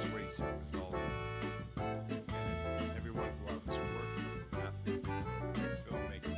disgrace here with all and everyone who I was working with after filmmaking.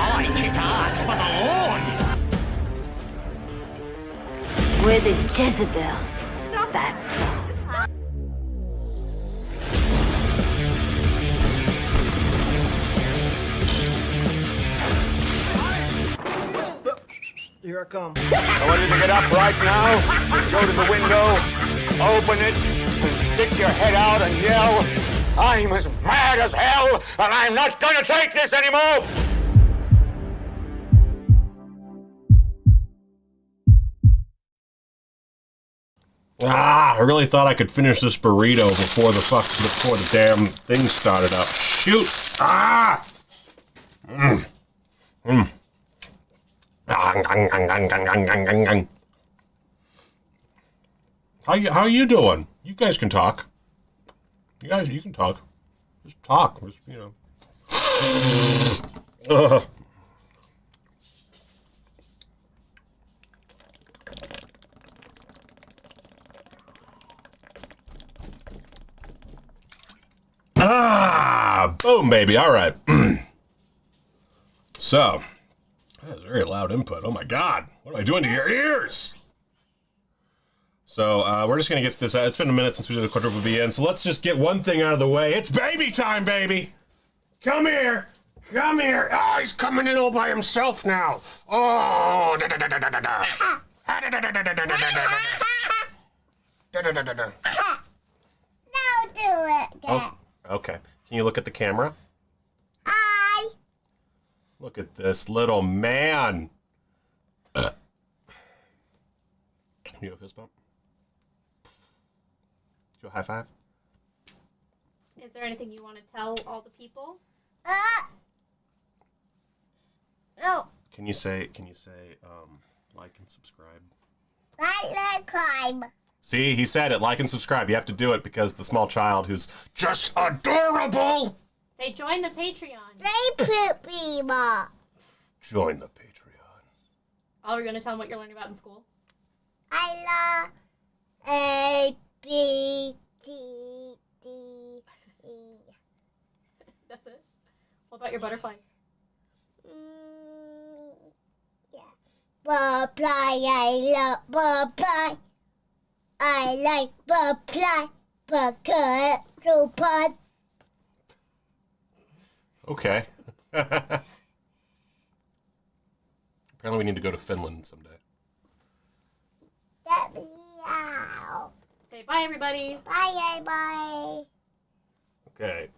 I kick ass for the Lord! We're the Jezebels. That's Here I come. I want you to get up right now, go to the window, open it, and stick your head out and yell, I'm as mad as hell, and I'm not gonna take this anymore! I really thought I could finish this burrito before the damn thing started up. Shoot! How you doing? You guys can talk. You can talk. Just talk. Just, Boom, baby. All right. So, that was very loud input. Oh my God. What am I doing to your ears? So, we're just going to get this out. It's been a minute since we did a quadruple BN, so let's just get one thing out of the way. It's baby time, baby. Come here. Come here. Oh, he's coming in all by himself now. Oh. Don't do it. Oh, okay. Can you look at the camera? Hi. Look at this little man. You have a fist bump? Do a high five? Is there anything you want to tell all the people? No. Can you say, like and subscribe? Like climb. See, he said it. Like and subscribe. You have to do it because the small child who's just adorable. Say join the Patreon. Say poopy more. Join the Patreon. Oh, we're gonna tell them what you're learning about in school. I love A, B, T, D, E. That's it. What about your butterflies? Yeah. Butterfly, I love butterfly. I like butterfly. Because so fun. Okay. Apparently we need to go to Finland someday. Meow. Say bye, everybody. Bye, everybody. Okay.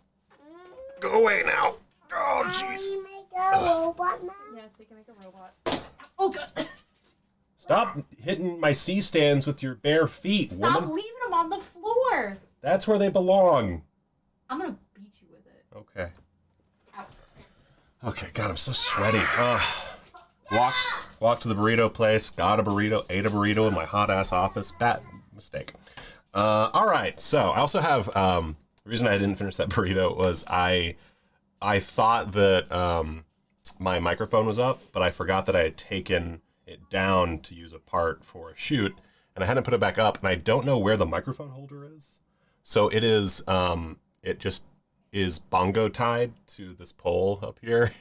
Go away now. Oh, jeez. I make a robot now. Yes, we can make a robot. Oh, God. Stop hitting my C-stands with your bare feet, Stop woman. leaving them on the floor. That's where they belong. I'm gonna beat you with it. Okay. Ow. Okay, God, I'm so sweaty. Walked to the burrito place, got a burrito, ate a burrito in my hot-ass office. Bad mistake. All right, so I also have, the reason I didn't finish that burrito was I thought that my microphone was up, but I forgot that I had taken it down to use a part for a shoot, and I hadn't put it back up, and I don't know where the microphone holder is. So it is, it just is bongo tied to this pole up here,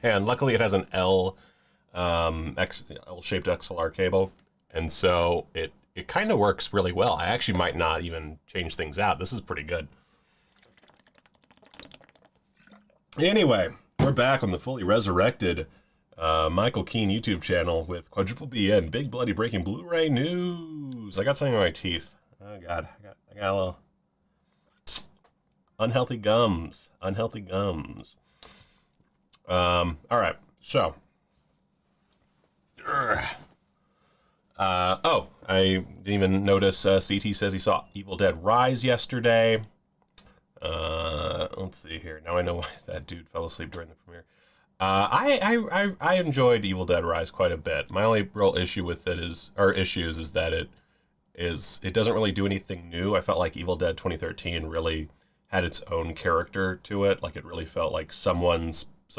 and luckily it has an L-shaped XLR cable, and so it kind of works really well. I actually might not even change things out. This is pretty good. Anyway, we're back on the fully resurrected Michael Keene YouTube channel with Quadruple BN, Big Bloody Breaking Blu-ray News. I got something in my teeth. Oh God, I got a little unhealthy gums. Unhealthy gums. All right, so. I didn't even notice CT says he saw Evil Dead Rise yesterday. Let's see here. Now I know why that dude fell asleep during the premiere. I enjoyed Evil Dead Rise quite a bit. My only real issue with it is that it doesn't really do anything new. I felt like Evil Dead 2013 really had its own character to it. Like it really felt like some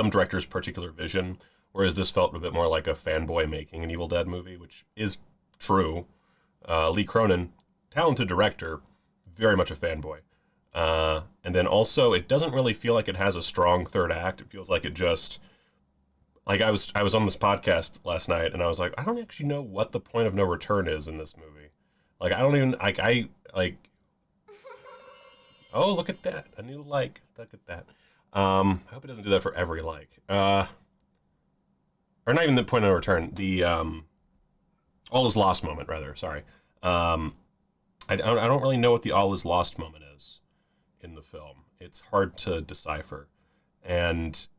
director's particular vision, whereas this felt a bit more like a fanboy making an Evil Dead movie, which is true. Lee Cronin, talented director, very much a fanboy. And then also, it doesn't really feel like it has a strong third act. It feels like it just, like I was on this podcast last night, and I was like, I don't actually know what the point of no return is in this movie. Like, I don't even, oh, look at that. A new like. Look at that. I hope it doesn't do that for every like. Or not even the point of no return. The, all is lost moment, rather. Sorry. I don't really know what the all is lost moment is in the film. It's hard to decipher. And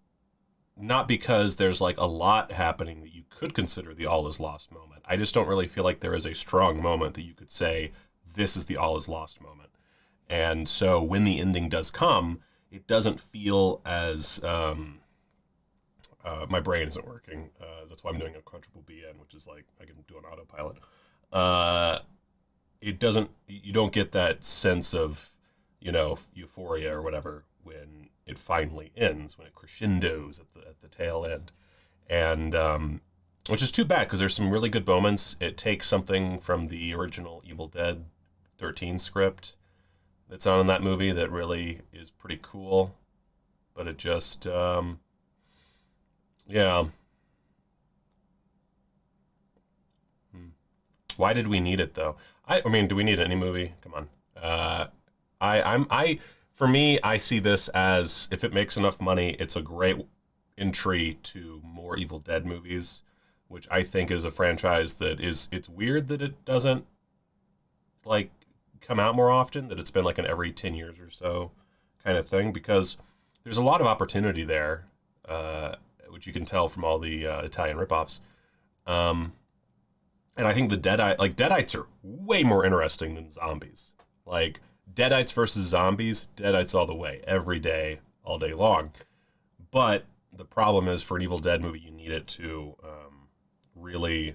not because there's like a lot happening that you could consider the all is lost moment. I just don't really feel like there is a strong moment that you could say, this is the all is lost moment. And so when the ending does come, it doesn't feel as, my brain isn't working. That's why I'm doing a quadruple BN, which is like, I can do an autopilot. You don't get that sense of, euphoria or whatever when it finally ends, when it crescendos at the tail end. And, which is too bad because there's some really good moments. It takes something from the original Evil Dead 13 script that's on in that movie that really is pretty cool, but it just, yeah. Why did we need it though? I mean, do we need any movie? Come on. For me, I see this as, if it makes enough money, it's a great entry to more Evil Dead movies, which I think is a franchise that it's weird that it doesn't like come out more often, that it's been like an every 10 years or so kind of thing, because there's a lot of opportunity there, which you can tell from all the Italian ripoffs. And I think the Deadites are way more interesting than zombies. Like, Deadites versus zombies, Deadites all the way, every day, all day long. But the problem is, for an Evil Dead movie, you need it to really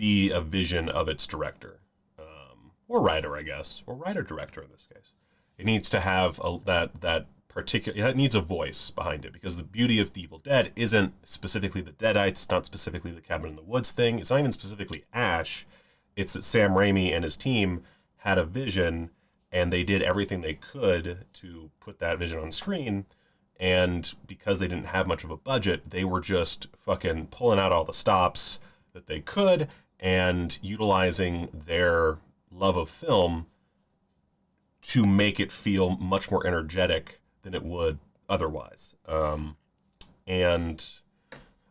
be a vision of its director, or writer, I guess, or writer-director in this case. It needs to have that particular, it needs a voice behind it, because the beauty of The Evil Dead isn't specifically the Deadites, not specifically the Cabin in the Woods thing, it's not even specifically Ash, it's that Sam Raimi and his team had a vision, and they did everything they could to put that vision on screen, and because they didn't have much of a budget, they were just fucking pulling out all the stops that they could, and utilizing their love of film to make it feel much more energetic than it would otherwise. And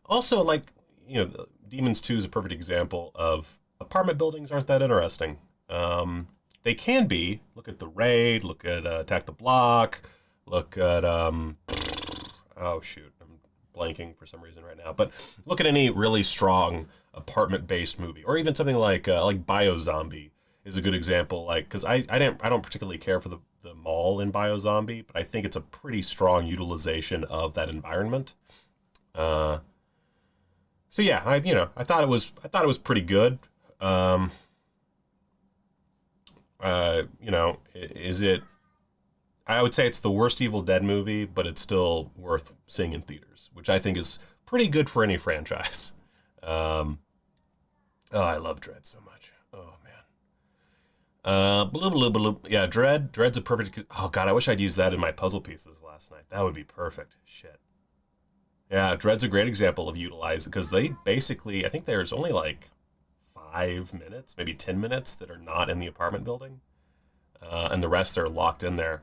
also, like, you know, Demons 2 is a perfect example of apartment buildings aren't that interesting. They can be. Look at The Raid, look at Attack the Block, look at, oh shoot, I'm blanking for some reason right now, but look at any really strong apartment-based movie, or even something like Biozombie is a good example, like, because I don't particularly care for the mall in Biozombie, but I think it's a pretty strong utilization of that environment. So yeah, I thought it was pretty good. Is it? I would say it's the worst Evil Dead movie, but it's still worth seeing in theaters, which I think is pretty good for any franchise. Oh, I love Dread so much. Oh man. Yeah, Dread's a perfect. Oh god, I wish I'd used that in my puzzle pieces last night. That would be perfect. Shit. Yeah, Dread's a great example of utilizing, because they basically, I think there's only like 5 minutes, maybe 10 minutes that are not in the apartment building, and the rest are locked in there.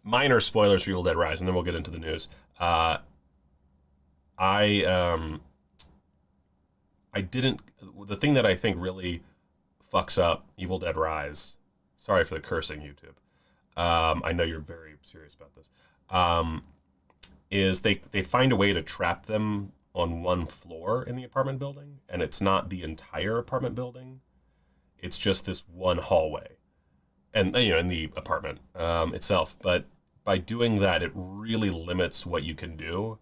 Minor spoilers for Evil Dead Rise, and then we'll get into the news. I didn't. The thing that I think really fucks up Evil Dead Rise. Sorry for the cursing, YouTube. I know you're very serious about this. Is they find a way to trap them on one floor in the apartment building, and it's not the entire apartment building. It's just this one hallway, and in the apartment itself. But by doing that, it really limits what you can do.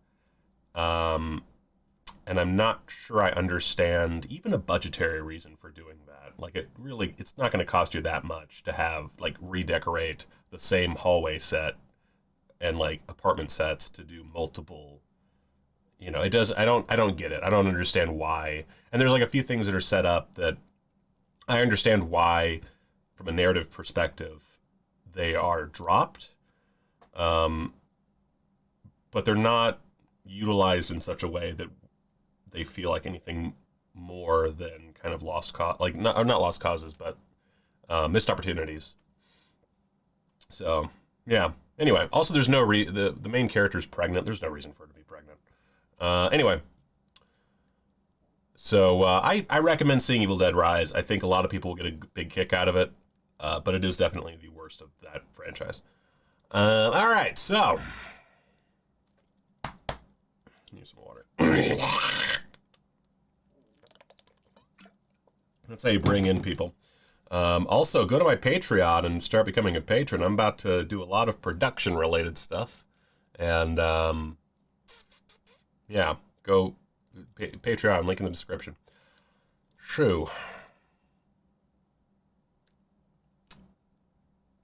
And I'm not sure I understand even a budgetary reason for doing that. Like, it's not going to cost you that much to have, like, redecorate the same hallway set and, like, apartment sets to do multiple, it does. I don't get it. I don't understand why. And there's, like, a few things that are set up that I understand why, from a narrative perspective, they are dropped. But they're not utilized in such a way that they feel like anything more than kind of lost cause, like not lost causes, but missed opportunities. So yeah. Anyway, also there's no the main character's pregnant. There's no reason for her to be pregnant. Anyway, so I recommend seeing Evil Dead Rise. I think a lot of people will get a big kick out of it, but it is definitely the worst of that franchise. All right, so need some water. That's how you bring in people. Also, go to my Patreon and start becoming a patron. I'm about to do a lot of production-related stuff. And, yeah, go Patreon, link in the description. Shoo.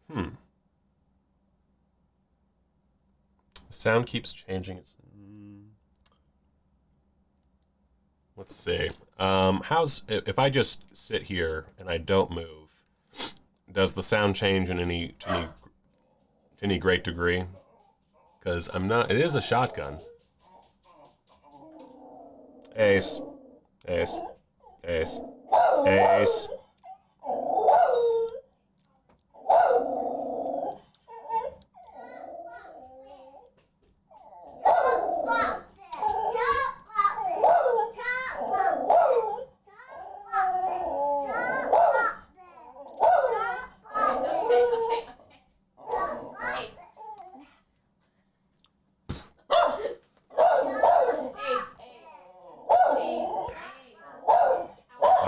The sound keeps changing. Let's see. If I just sit here and I don't move, does the sound change in to any great degree? Because it is a shotgun. Ace. Ace. Ace. Ace.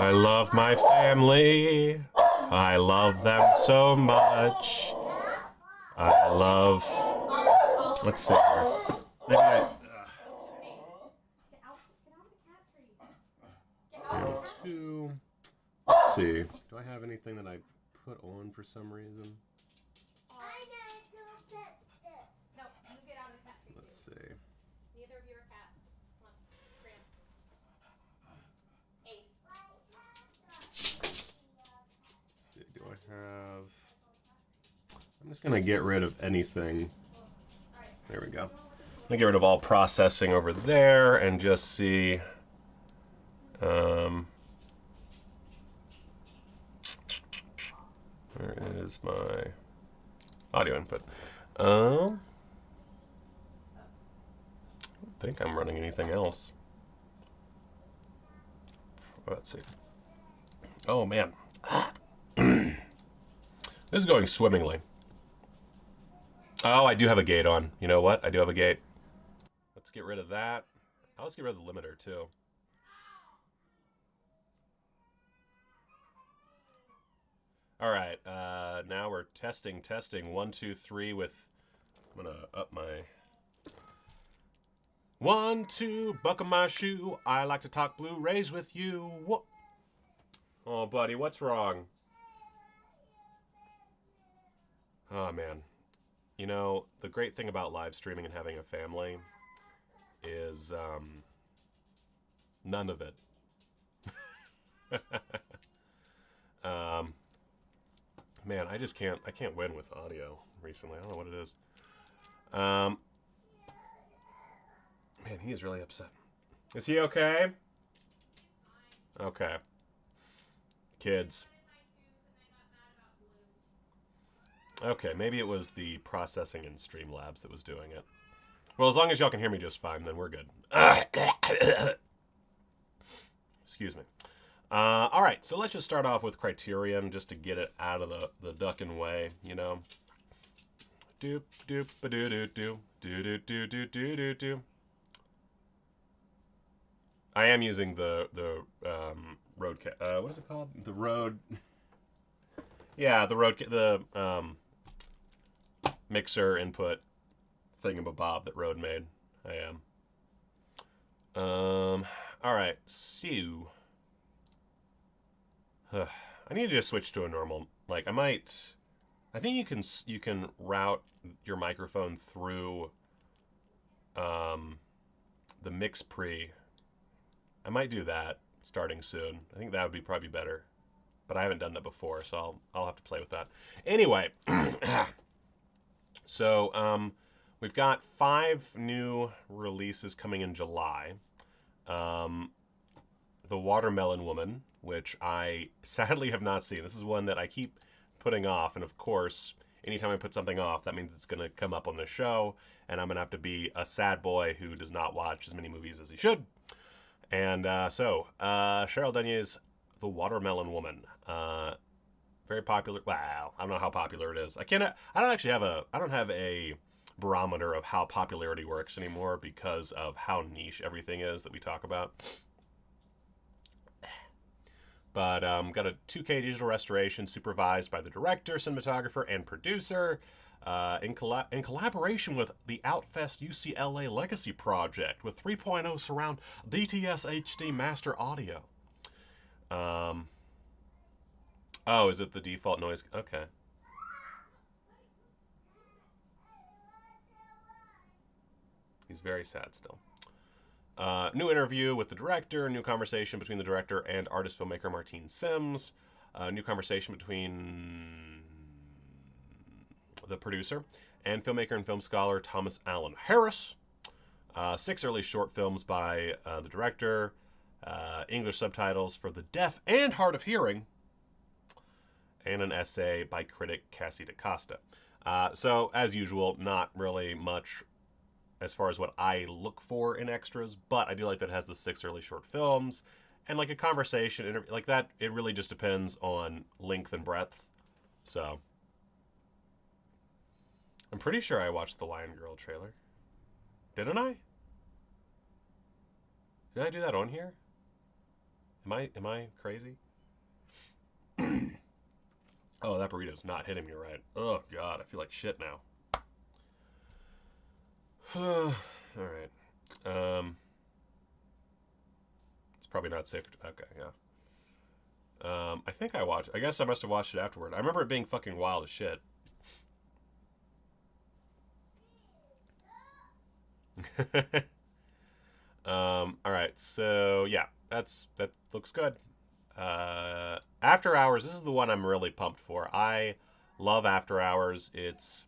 I love my family. I love them so much. Let's see here. Maybe 2. Let's see. Do I have anything that I put on for some reason? No, you get out of the cat seat. Let's see. Neither of you are cats. Come on, Graham. Ace. Let's see. Do I have... I'm just going to get rid of anything. There we go. I'm going to get rid of all processing over there and just see... where is my audio input? I don't think I'm running anything else. Let's see. Oh, man. This is going swimmingly. Oh, I do have a gate on. You know what? I do have a gate. Let's get rid of that. Let's get rid of the limiter, too. All right, now we're testing. 1, 2, 3 with, I'm gonna up my, 1, 2, buckle my shoe. I like to talk Blu-rays with you. What? Oh, buddy, what's wrong? Oh, man. You know, the great thing about live streaming and having a family is, none of it. Man, I can't win with audio recently. I don't know what it is. Man, he is really upset. Is he okay? Okay. Kids. Okay, maybe it was the processing in Streamlabs that was doing it. Well, as long as y'all can hear me just fine, then we're good. Excuse me. All right, so let's just start off with Criterion just to get it out of the ducking way, you know. Doop doop ba doo doo doo doo doo doo doo doo doo doo. I am using the Rode. What is it called? The Rode. Yeah, the Rode. The mixer input thingamabob that Rode made. I am. All right, so. I need to just switch to a normal, like, I think you can route your microphone through, the mix pre. I might do that starting soon. I think that would be probably better, but I haven't done that before, so I'll have to play with that. Anyway, so, we've got 5 new releases coming in July. The Watermelon Woman, which I sadly have not seen. This is one that I keep putting off, and of course, anytime I put something off, that means it's going to come up on the show, and I'm going to have to be a sad boy who does not watch as many movies as he should. And so, Cheryl Denyeau's The Watermelon Woman. Very popular. Wow, I don't know how popular it is. I don't have a barometer of how popularity works anymore because of how niche everything is that we talk about. But got a 2K digital restoration supervised by the director, cinematographer, and producer in collaboration with the Outfest UCLA Legacy Project with 3.0 surround DTS HD master audio. Oh, is it the default noise? Okay. He's very sad still. New interview with the director, new conversation between the director and artist-filmmaker Martine Sims, new conversation between the producer and filmmaker and film scholar Thomas Allen Harris, 6 early short films by the director, English subtitles for the deaf and hard of hearing, and an essay by critic Cassie DaCosta. So, as usual, not really much as far as what I look for in extras, but I do like that it has the 6 early short films, and like a conversation, like that, it really just depends on length and breadth. So, I'm pretty sure I watched the Lion Girl trailer. Didn't I? Did I do that on here? Am I crazy? Oh, that burrito's not hitting me right. Oh, God, I feel like shit now. All right. It's probably not safe. Okay, yeah. I think I watched. I guess I must have watched it afterward. I remember it being fucking wild as shit. All right, so yeah, that looks good. After Hours. This is the one I'm really pumped for. I love After Hours. It's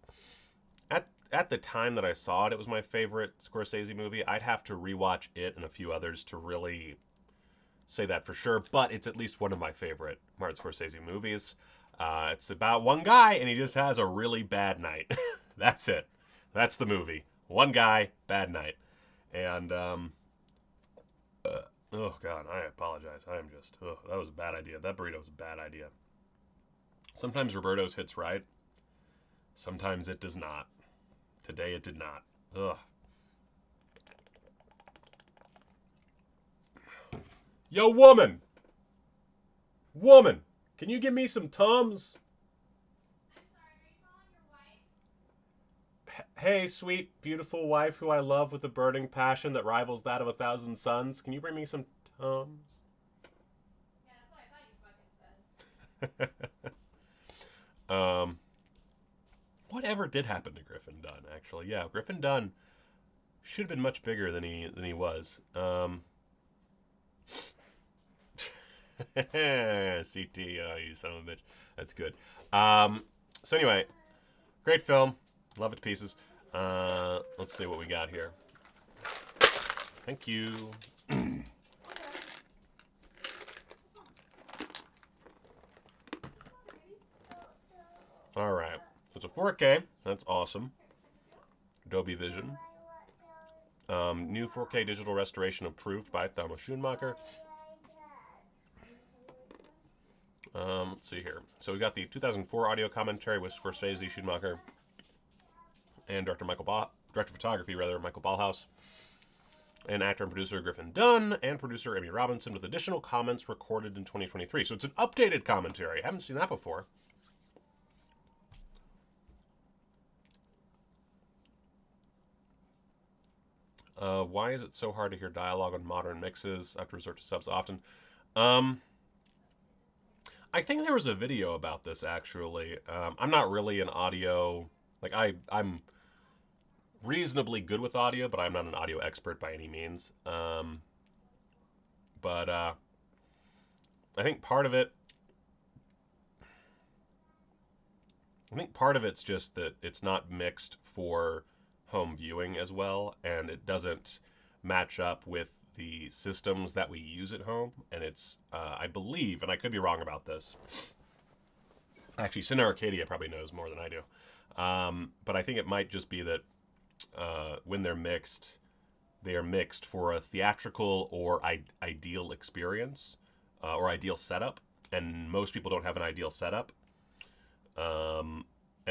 at the time that I saw it, it was my favorite Scorsese movie. I'd have to rewatch it and a few others to really say that for sure, but it's at least one of my favorite Martin Scorsese movies. It's about one guy, and he just has a really bad night. That's it. That's the movie. One guy, bad night. And, oh, God, I apologize. I am just, that was a bad idea. That burrito was a bad idea. Sometimes Roberto's hits right. Sometimes it does not. Today it did not. Ugh. Yo, woman! Woman! Can you give me some Tums? I'm sorry, are you calling your wife? Hey, sweet, beautiful wife who I love with a burning passion that rivals that of 1,000 suns. Can you bring me some Tums? Yeah, that's what I thought you fucking said. Whatever did happen to Griffin Dunn, actually? Yeah, Griffin Dunn should have been much bigger than he was. CT, you son of a bitch. That's good. So anyway, great film. Love it to pieces. Let's see what we got here. Thank you. All right. So it's a 4K. That's awesome. Dolby Vision. New 4K digital restoration approved by Thelma Schoonmaker. Let's see here. So we got the 2004 audio commentary with Scorsese, Schoonmaker, and director of photography, Michael Ballhaus, and actor and producer Griffin Dunn, and producer Amy Robinson, with additional comments recorded in 2023. So it's an updated commentary. I haven't seen that before. Why is it so hard to hear dialogue on modern mixes? I have to resort to subs often. I think there was a video about this, actually. I'm not really an audio... Like, I'm reasonably good with audio, but I'm not an audio expert by any means. But I think part of it... I think part of it's just that it's not mixed for home viewing as well, and it doesn't match up with the systems that we use at home. And it's, I believe, and I could be wrong about this. Actually, Cine Arcadia probably knows more than I do. But I think it might just be that when they're mixed, they are mixed for a theatrical or ideal experience or ideal setup. And most people don't have an ideal setup. And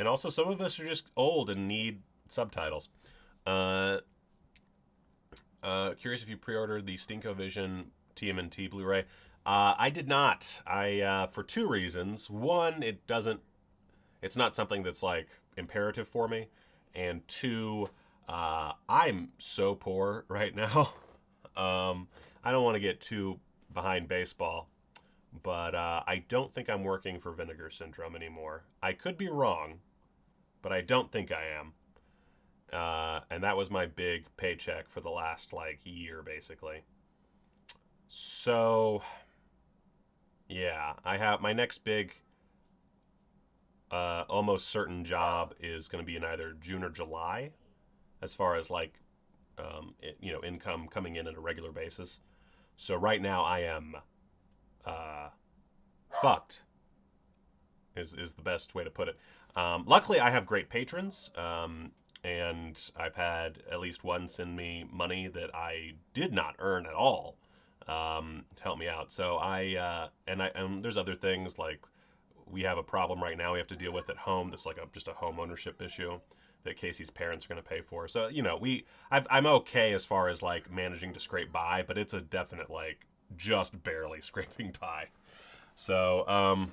also, some of us are just old and need subtitles. Curious if you pre-ordered the StinkoVision TMNT Blu-ray. I did not. For two reasons. One, it's not something that's like imperative for me. And two, I'm so poor right now. I don't want to get too behind baseball, but I don't think I'm working for Vinegar Syndrome anymore. I could be wrong, but I don't think I am. And that was my big paycheck for the last, year, basically. So, yeah, I have my next big, almost certain job is going to be in either June or July, as far as, income coming in at a regular basis. So right now I am, fucked, is the best way to put it. Luckily, I have great patrons, and I've had at least one send me money that I did not earn at all to help me out. So there's other things, like we have a problem right now we have to deal with at home. That's just a home ownership issue that Casey's parents are going to pay for. So, I'm okay as far as managing to scrape by, but it's a definite just barely scraping by. So,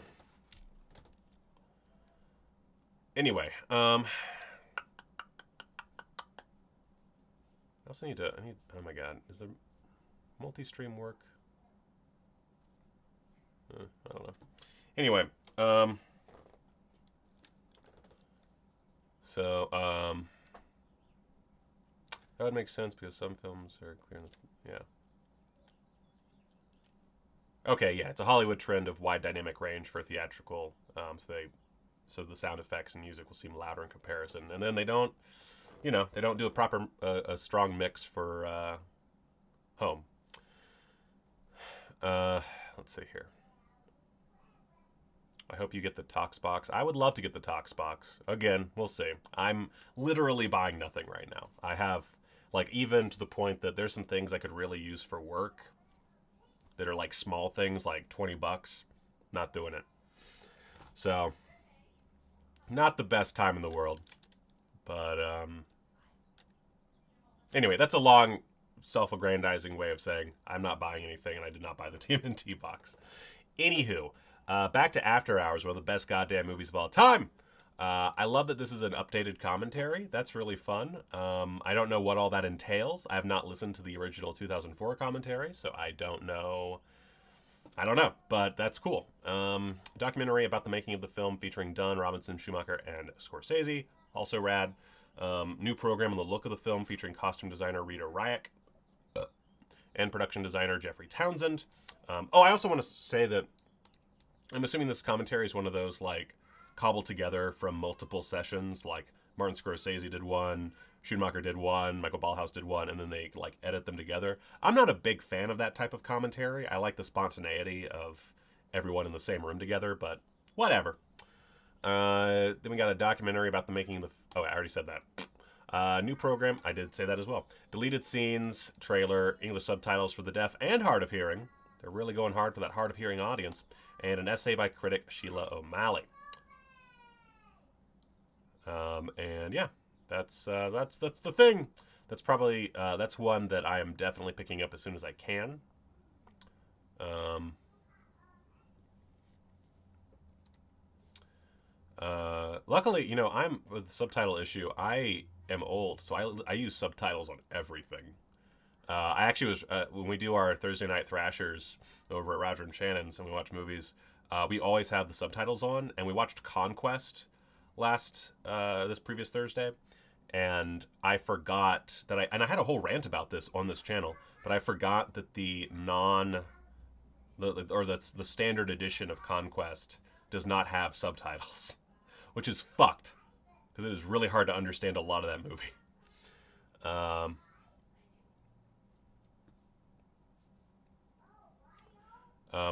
anyway, I also need, oh my God, is the multi-stream work? I don't know. Anyway, so that would make sense because some films are clear. Yeah. Okay, yeah, it's a Hollywood trend of wide dynamic range for theatrical. So the sound effects and music will seem louder in comparison, and then they don't do a proper, a strong mix for home. Let's see here. I hope you get the Tox box. I would love to get the Tox box. Again, we'll see. I'm literally buying nothing right now. I have, like, even to the point that there's some things I could really use for work that are like small things, like $20. Not doing it. So, not the best time in the world. But, anyway, that's a long, self-aggrandizing way of saying I'm not buying anything and I did not buy the TMNT box. Anywho, back to After Hours, one of the best goddamn movies of all time. I love that this is an updated commentary. That's really fun. I don't know what all that entails. I have not listened to the original 2004 commentary, so I don't know. But that's cool. Documentary about the making of the film featuring Dunn, Robinson, Schumacher, and Scorsese. Also rad. New program on the look of the film featuring costume designer Rita Ryak and production designer Jeffrey Townsend. I also want to say that I'm assuming this commentary is one of those, like, cobbled together from multiple sessions, like Martin Scorsese did one, Schumacher did one, Michael Ballhaus did one, and then they, like, edit them together. I'm not a big fan of that type of commentary. I like the spontaneity of everyone in the same room together, but whatever. Then we got a documentary about the making of the... Oh, I already said that. New program, I did say that as well. Deleted scenes, trailer, English subtitles for the deaf and hard of hearing. They're really going hard for that hard of hearing audience. And an essay by critic Sheila O'Malley. And yeah, that's the thing. That's probably that's one that I am definitely picking up as soon as I can. Luckily, I'm with the subtitle issue. I am old, so I use subtitles on everything. I actually was when we do our Thursday night thrashers over at Roger and Shannon's and we watch movies. We always have the subtitles on, and we watched Conquest this previous Thursday, and I forgot that I had a whole rant about this on this channel, but I forgot that the standard edition of Conquest does not have subtitles, which is fucked because it is really hard to understand a lot of that movie.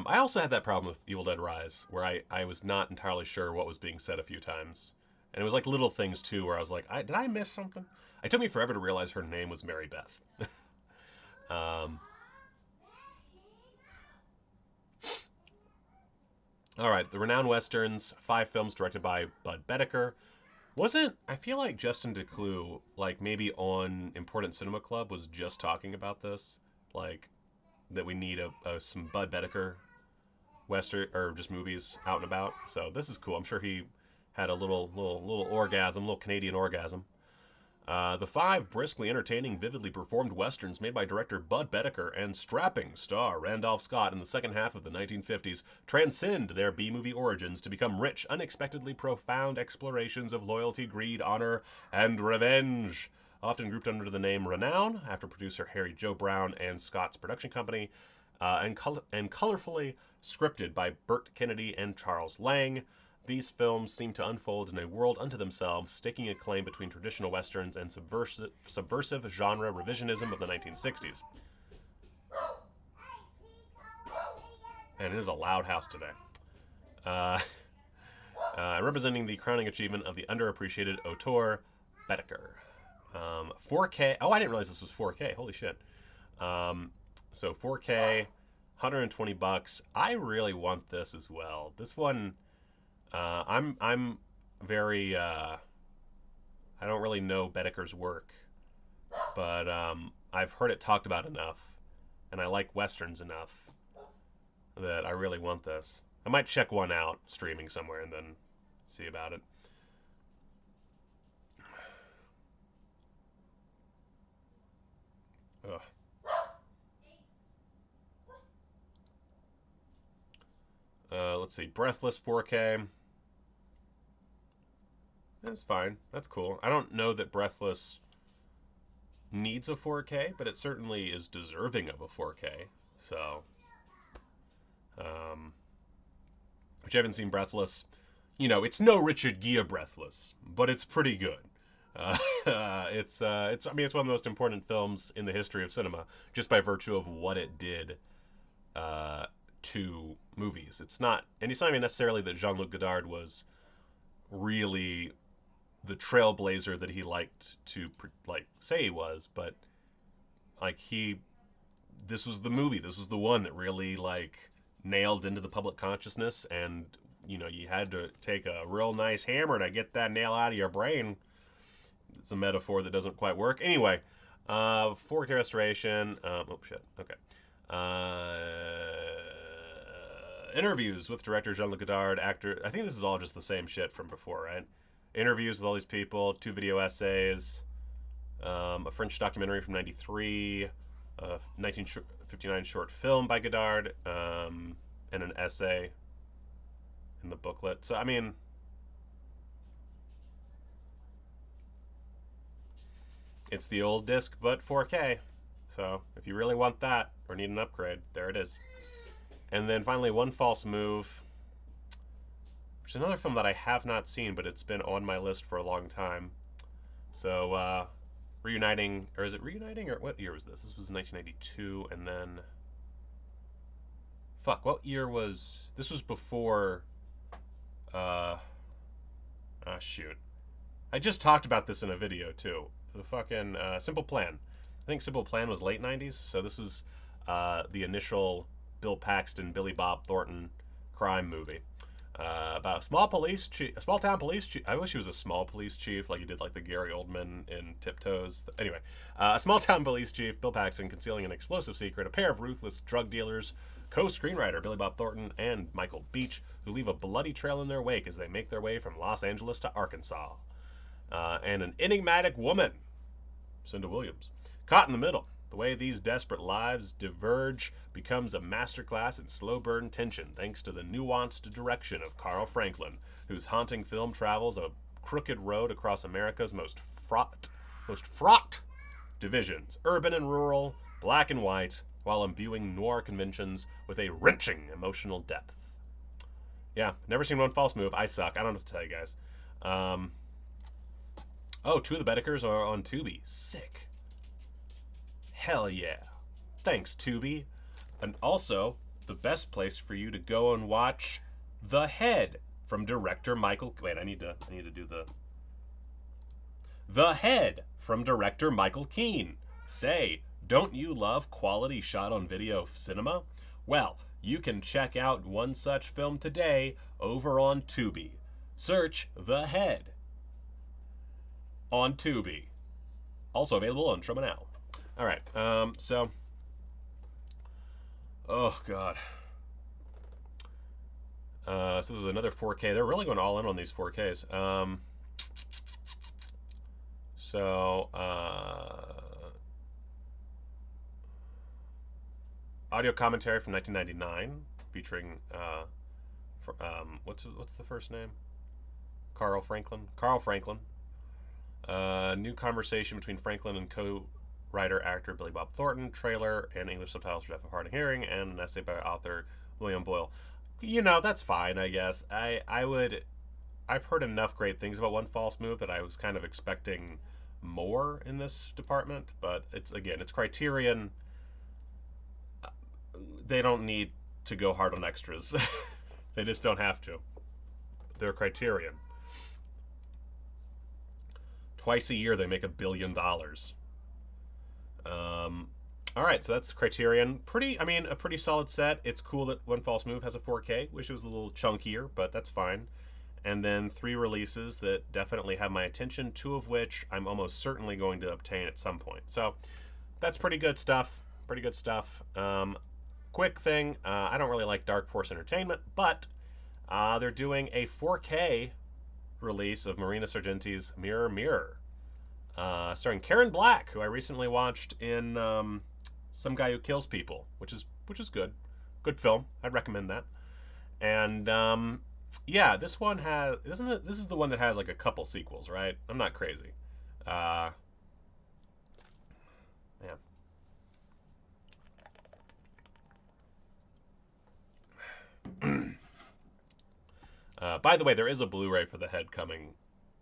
I also had that problem with Evil Dead Rise, where I was not entirely sure what was being said a few times. And it was like little things, too, where I was like, did I miss something? It took me forever to realize her name was Mary Beth. All right, the Renowned Westerns, 5 films directed by Bud Bedecker. I feel like Justin DeClue, like maybe on Important Cinema Club, was just talking about this. Like, that we need some Bud Bedecker Western, or just movies out and about. So this is cool. I'm sure he had a little orgasm, little Canadian orgasm. The 5 briskly entertaining, vividly performed westerns made by director Bud Bedecker and strapping star Randolph Scott in the second half of the 1950s transcend their B-movie origins to become rich, unexpectedly profound explorations of loyalty, greed, honor, and revenge. Often grouped under the name Renown, after producer Harry Joe Brown and Scott's production company, and colorfully scripted by Burt Kennedy and Charles Lang. These films seem to unfold in a world unto themselves, staking a claim between traditional westerns and subversive genre revisionism of the 1960s. And it is a loud house today. Representing the crowning achievement of the underappreciated auteur, Bedecker. 4K. Oh, I didn't realize this was 4K. Holy shit. So 4K, $120. I really want this as well. This one, I'm very, I don't really know Bedecker's work, but I've heard it talked about enough, and I like westerns enough that I really want this. I might check one out streaming somewhere and then see about it. Ugh. Let's see, Breathless 4K. That's fine. That's cool. I don't know that Breathless needs a 4K, but it certainly is deserving of a 4K. So, which I haven't seen Breathless. You know, it's no Richard Gere Breathless, but it's pretty good. It's I mean, it's one of the most important films in the history of cinema, just by virtue of what it did to movies. It's not even necessarily that Jean-Luc Godard was really the trailblazer that he liked to say he was, but this was the movie. This was the one that really nailed into the public consciousness, and you had to take a real nice hammer to get that nail out of your brain. It's a metaphor that doesn't quite work. Anyway, 4K restoration. Oh shit. Okay. Interviews with director Jean-Luc Godard, actor. I think this is all just the same shit from before, right? Interviews with all these people, 2 video essays, a French documentary from '93, a 1959 short film by Godard, and an essay in the booklet. So, I mean, it's the old disc, but 4K. So, if you really want that or need an upgrade, there it is. And then finally, One False Move, which is another film that I have not seen, but it's been on my list for a long time. So, reuniting, or is it reuniting, or what year was this? This was 1992, and then, what year was, this was before, shoot. I just talked about this in a video, too. The fucking, Simple Plan. I think Simple Plan was late 90s, so this was, the initial Bill Paxton, Billy Bob Thornton crime movie. About a small town police chief. I wish he was a small police chief, like he did the Gary Oldman in Tiptoes. Anyway, a small town police chief, Bill Paxton, concealing an explosive secret, a pair of ruthless drug dealers, co-screenwriter Billy Bob Thornton and Michael Beach, who leave a bloody trail in their wake as they make their way from Los Angeles to Arkansas. And an enigmatic woman, Cinda Williams, caught in the middle. The way these desperate lives diverge becomes a masterclass in slow burn tension thanks to the nuanced direction of Carl Franklin, whose haunting film travels a crooked road across America's most fraught divisions, urban and rural, black and white, while imbuing noir conventions with a wrenching emotional depth. Yeah, never seen One False Move. I suck. I don't know what to tell you guys. 2 of the Bedekers are on Tubi. Sick. Hell yeah. Thanks, Tubi. And also, the best place for you to go and watch The Head from director Michael... Wait, I need to do The Head from director Michael Keene. Say, don't you love quality shot on video cinema? Well, you can check out one such film today over on Tubi. Search The Head on Tubi. Also available on Troma Now. All right, so, oh god. So this is another 4K. They're really going all in on these 4Ks. Audio commentary from 1999, featuring what's the first name? Carl Franklin. New conversation between Franklin and co-writer actor Billy Bob Thornton, trailer and English subtitles for deaf and hard of hearing, and an essay by author William Boyle. That's fine, I guess. I've heard enough great things about One False Move that I was kind of expecting more in this department, but it's Criterion. They don't need to go hard on extras. They just don't have to. They're Criterion. Twice a year they make $1 billion. All right, so that's Criterion. A pretty solid set. It's cool that One False Move has a 4K. Wish it was a little chunkier, but that's fine. And then 3 releases that definitely have my attention, 2 of which I'm almost certainly going to obtain at some point. So that's pretty good stuff. Quick thing, I don't really like Dark Force Entertainment, but they're doing a 4K release of Marina Sargenti's Mirror Mirror, starring Karen Black, who I recently watched in Some Guy Who Kills People, which is good film. I'd recommend that. And yeah, this one has this is the one that has like a couple sequels, right? I'm not crazy. Yeah. By the way, there is a Blu-ray for the head coming.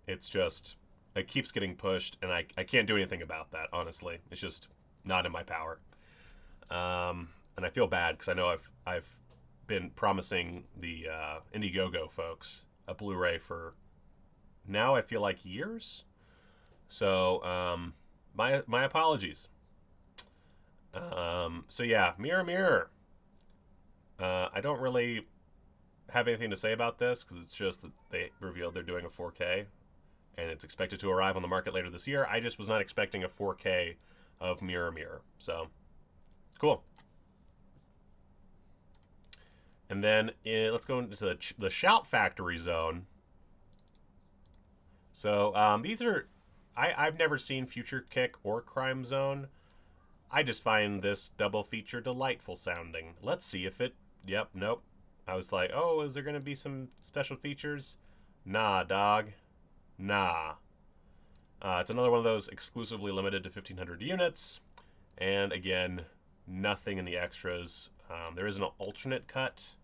It's just it keeps getting pushed, and I can't do anything about that. Honestly, it's just not in my power. And I feel bad because I know I've been promising the Indiegogo folks a Blu-ray for now. I feel like years. So my apologies. So yeah, Mirror Mirror. I don't really have anything to say about this because it's just that they revealed they're doing a 4K and it's expected to arrive on the market later this year. I just was not expecting a 4K of Mirror Mirror. So cool. And then let's go into the Shout Factory zone. So these are I've never seen Future Kick or Crime Zone. I just find this double feature delightful sounding. Let's see if it. Yep, nope. I was like, oh, is there going to be some special features? Nah, dog. Nah. It's another one of those exclusively limited to 1,500 units. And again, nothing in the extras. There is an alternate cut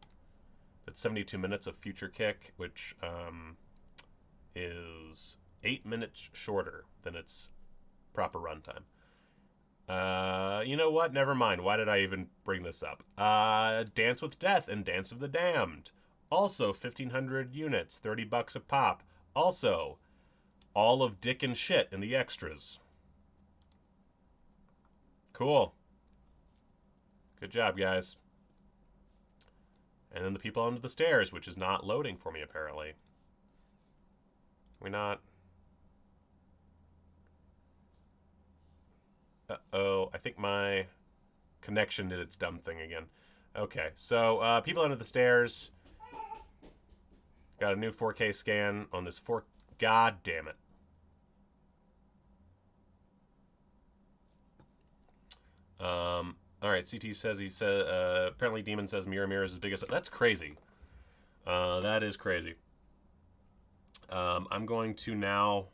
that's 72 minutes of Future Kick, which is 8 minutes shorter than its proper runtime. You know what? Never mind. Why did I even bring this up? Dance with Death and Dance of the Damned. Also 1,500 units, $30 a pop. Also, all of Dick and Shit in the extras. Cool. Good job, guys. And then the People Under the Stairs, which is not loading for me, apparently. We're not... Uh-oh, I think my connection did its dumb thing again. Okay, so People Under the Stairs. Got a new 4K scan on this God damn it. All right, CT says apparently Demon says Mirror Mirror is his biggest. That's crazy. That is crazy. I'm going to now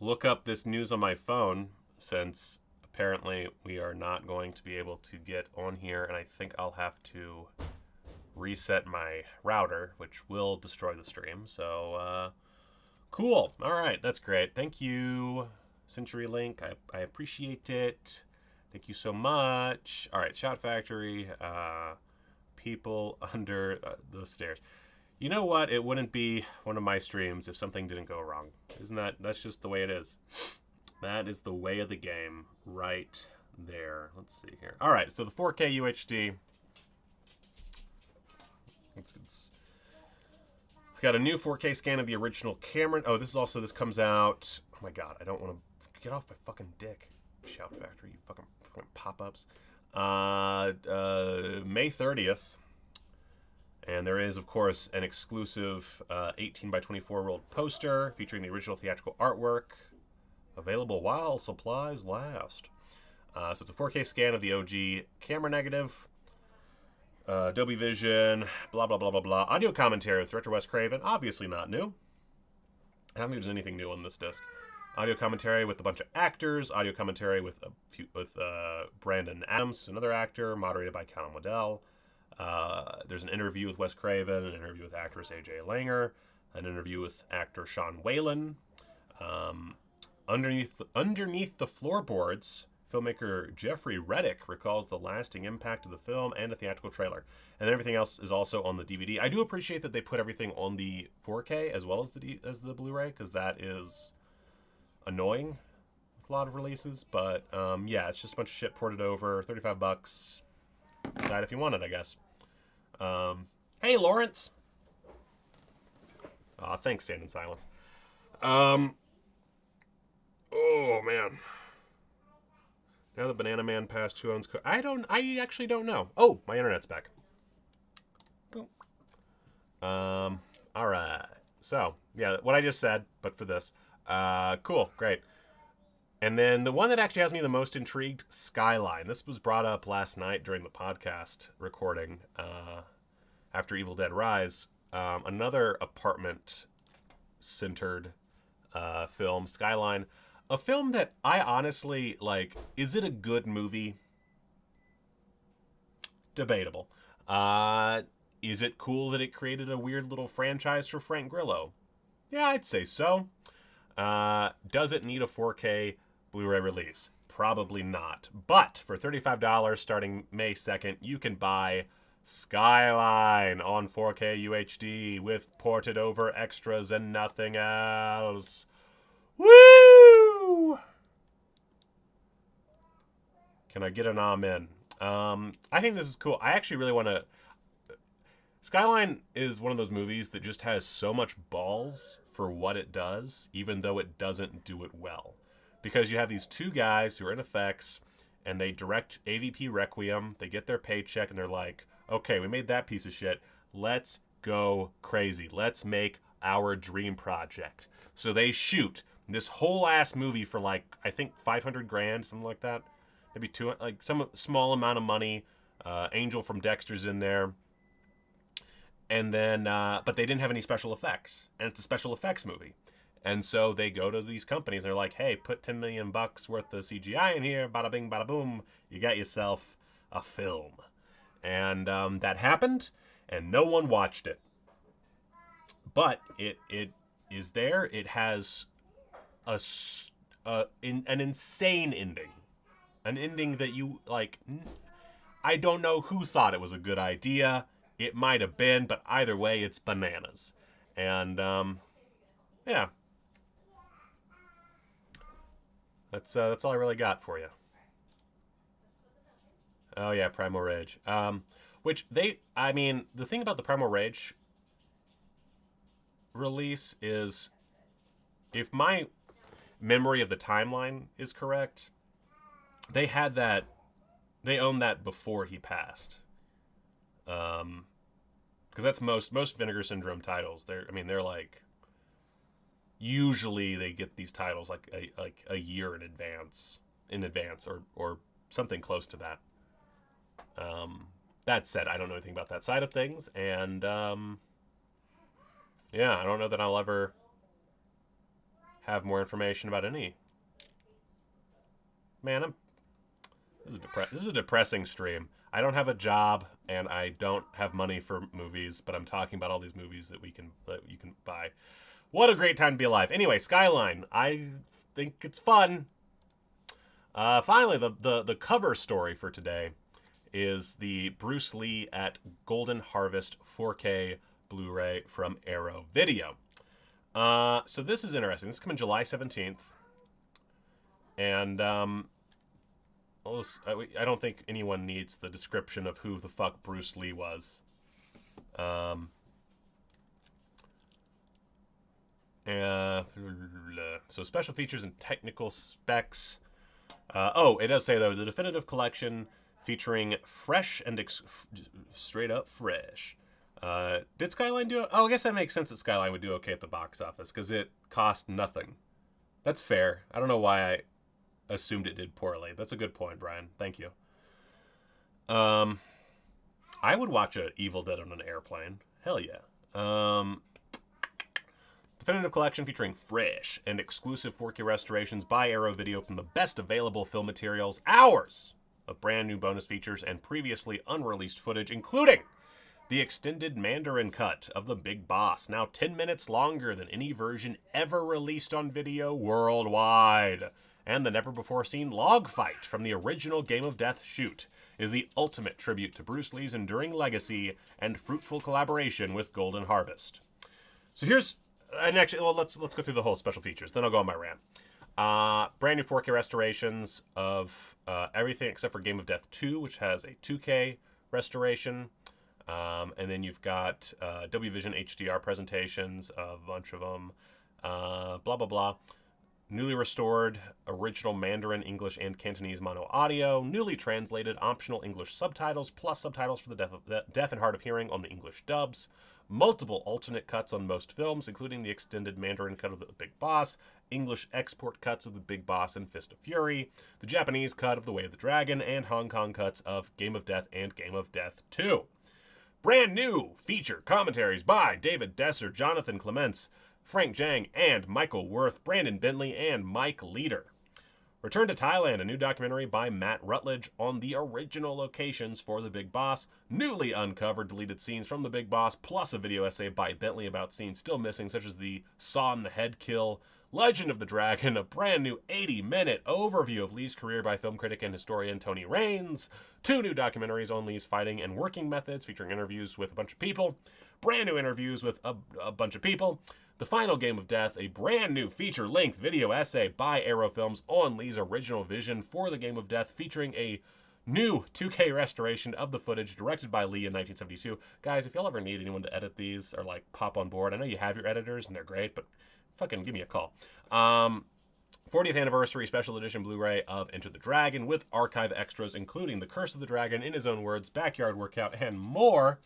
look up this news on my phone since apparently we are not going to be able to get on here, and I think I'll have to reset my router, which will destroy the stream. So, cool. All right, that's great. Thank you, CenturyLink. I appreciate it. Thank you so much. All right, Shout Factory, People Under the Stairs. You know what? It wouldn't be one of my streams if something didn't go wrong. That's just the way it is. That is the way of the game right there. Let's see here. All right, so the 4K UHD. It's got a new 4K scan of the original Cameron. Oh, this comes out. Oh my God, I don't want to get off my fucking dick. Shout Factory, you fucking pop-ups. May 30th. And there is, of course, an exclusive 18 by 24 world poster featuring the original theatrical artwork. Available while supplies last. So it's a 4K scan of the OG camera negative. Dolby Vision, blah, blah, blah, blah, blah. Audio commentary with director Wes Craven. Obviously not new. I don't think there's anything new on this disc. Audio commentary with a bunch of actors. Audio commentary with Brandon Adams, who's another actor, moderated by Callum Waddell. There's an interview with Wes Craven, an interview with actress AJ Langer, an interview with actor Sean Whalen. Underneath the floorboards, filmmaker Jeffrey Reddick recalls the lasting impact of the film and a theatrical trailer. And then everything else is also on the DVD. I do appreciate that they put everything on the 4K as well as the Blu-ray, because that is annoying with a lot of releases. But yeah, it's just a bunch of shit ported over. $35. Decide if you want it, I guess. Hey, Lawrence. Aw, thanks, Stand in Silence. Oh, man. Now the Banana Man passed, who owns... I actually don't know. Oh, my internet's back. Boom. All right. So, yeah, what I just said, but for this. Cool, great. And then the one that actually has me the most intrigued, Skyline. This was brought up last night during the podcast recording. after Evil Dead Rise, another apartment-centered film, Skyline. A film that I honestly, like, is it a good movie? Debatable. Is it cool that it created a weird little franchise for Frank Grillo? Yeah, I'd say so. Does it need a 4K Blu-ray release? Probably not. But for $35 starting May 2nd, you can buy Skyline on 4K UHD with ported over extras and nothing else. Woo! Can I get an amen? I think this is cool. I actually really want to... Skyline is one of those movies that just has so much balls for what it does, even though it doesn't do it well. Because you have these two guys who are in effects, and they direct AVP Requiem, they get their paycheck, and they're like, okay, we made that piece of shit. Let's go crazy. Let's make our dream project. So they shoot this whole ass movie for like, I think 500 grand, something like that. Maybe two, like some small amount of money. Angel from Dexter's in there. And then, but they didn't have any special effects. And it's a special effects movie. And so they go to these companies and they're like, hey, put $10 million worth of CGI in here. Bada bing, bada boom. You got yourself a film. And that happened, and no one watched it. But it is there. It has an insane ending. An ending that you, like, I don't know who thought it was a good idea. It might have been, but either way, it's bananas. And, yeah. That's all I really got for you. Oh, yeah, Primal Rage. Which the thing about the Primal Rage release is, if my memory of the timeline is correct, they owned that before he passed. Because that's most Vinegar Syndrome titles. They're like, usually they get these titles like a year in advance or something close to that. That said, I don't know anything about that side of things, and yeah, I don't know that I'll ever have more information about any. Man, this is a depressing stream. I don't have a job, and I don't have money for movies, but I'm talking about all these movies that you can buy. What a great time to be alive. Anyway, Skyline. I think it's fun. Finally, the cover story for today is the Bruce Lee at Golden Harvest 4K Blu-ray from Arrow Video. So this is interesting. This is coming July 17th. And I don't think anyone needs the description of who the fuck Bruce Lee was. So special features and technical specs. It does say, though, the definitive collection featuring fresh and straight up fresh. Did Skyline do it? Oh, I guess that makes sense that Skyline would do okay at the box office, because it cost nothing. That's fair. I don't know why I assumed it did poorly. That's a good point, Brian. Thank you. I would watch a Evil Dead on an airplane. Hell yeah. Definitive collection featuring fresh and exclusive 4K restorations by Arrow Video from the best available film materials, hours of brand new bonus features, and previously unreleased footage, including the extended Mandarin cut of The Big Boss, now 10 minutes longer than any version ever released on video worldwide. And the never-before-seen log fight from the original Game of Death shoot is the ultimate tribute to Bruce Lee's enduring legacy and fruitful collaboration with Golden Harvest. So here's... And actually, well, let's go through the whole special features. Then I'll go on my rant. Brand new 4K restorations of everything except for Game of Death 2, which has a 2K restoration. And then you've got WVision HDR presentations, a bunch of them. Blah, blah, blah. Newly restored original Mandarin, English, and Cantonese mono audio. Newly translated optional English subtitles, plus subtitles for the deaf and hard of hearing on the English dubs. Multiple alternate cuts on most films, including the extended Mandarin cut of The Big Boss, English export cuts of The Big Boss and Fist of Fury, the Japanese cut of The Way of the Dragon, and Hong Kong cuts of Game of Death and Game of Death 2. Brand new feature commentaries by David Desser, Jonathan Clements, Frank Jang, and Michael Worth, Brandon Bentley, and Mike Leader. Return to Thailand, a new documentary by Matt Rutledge on the original locations for The Big Boss, newly uncovered deleted scenes from The Big Boss, plus a video essay by Bentley about scenes still missing, such as the saw in the head kill, Legend of the Dragon, a brand new 80-minute overview of Lee's career by film critic and historian Tony Raines, 2 new documentaries on Lee's fighting and working methods featuring interviews with a bunch of people, brand new interviews with a bunch of people, The Final Game of Death, a brand new feature-length video essay by Arrow Films on Lee's original vision for The Game of Death, featuring a new 2K restoration of the footage directed by Lee in 1972. Guys, if y'all ever need anyone to edit these or like pop on board, I know you have your editors and they're great, but fucking give me a call. 40th anniversary special edition Blu-ray of Enter the Dragon with archive extras, including The Curse of the Dragon, in his own words, backyard workout, and more.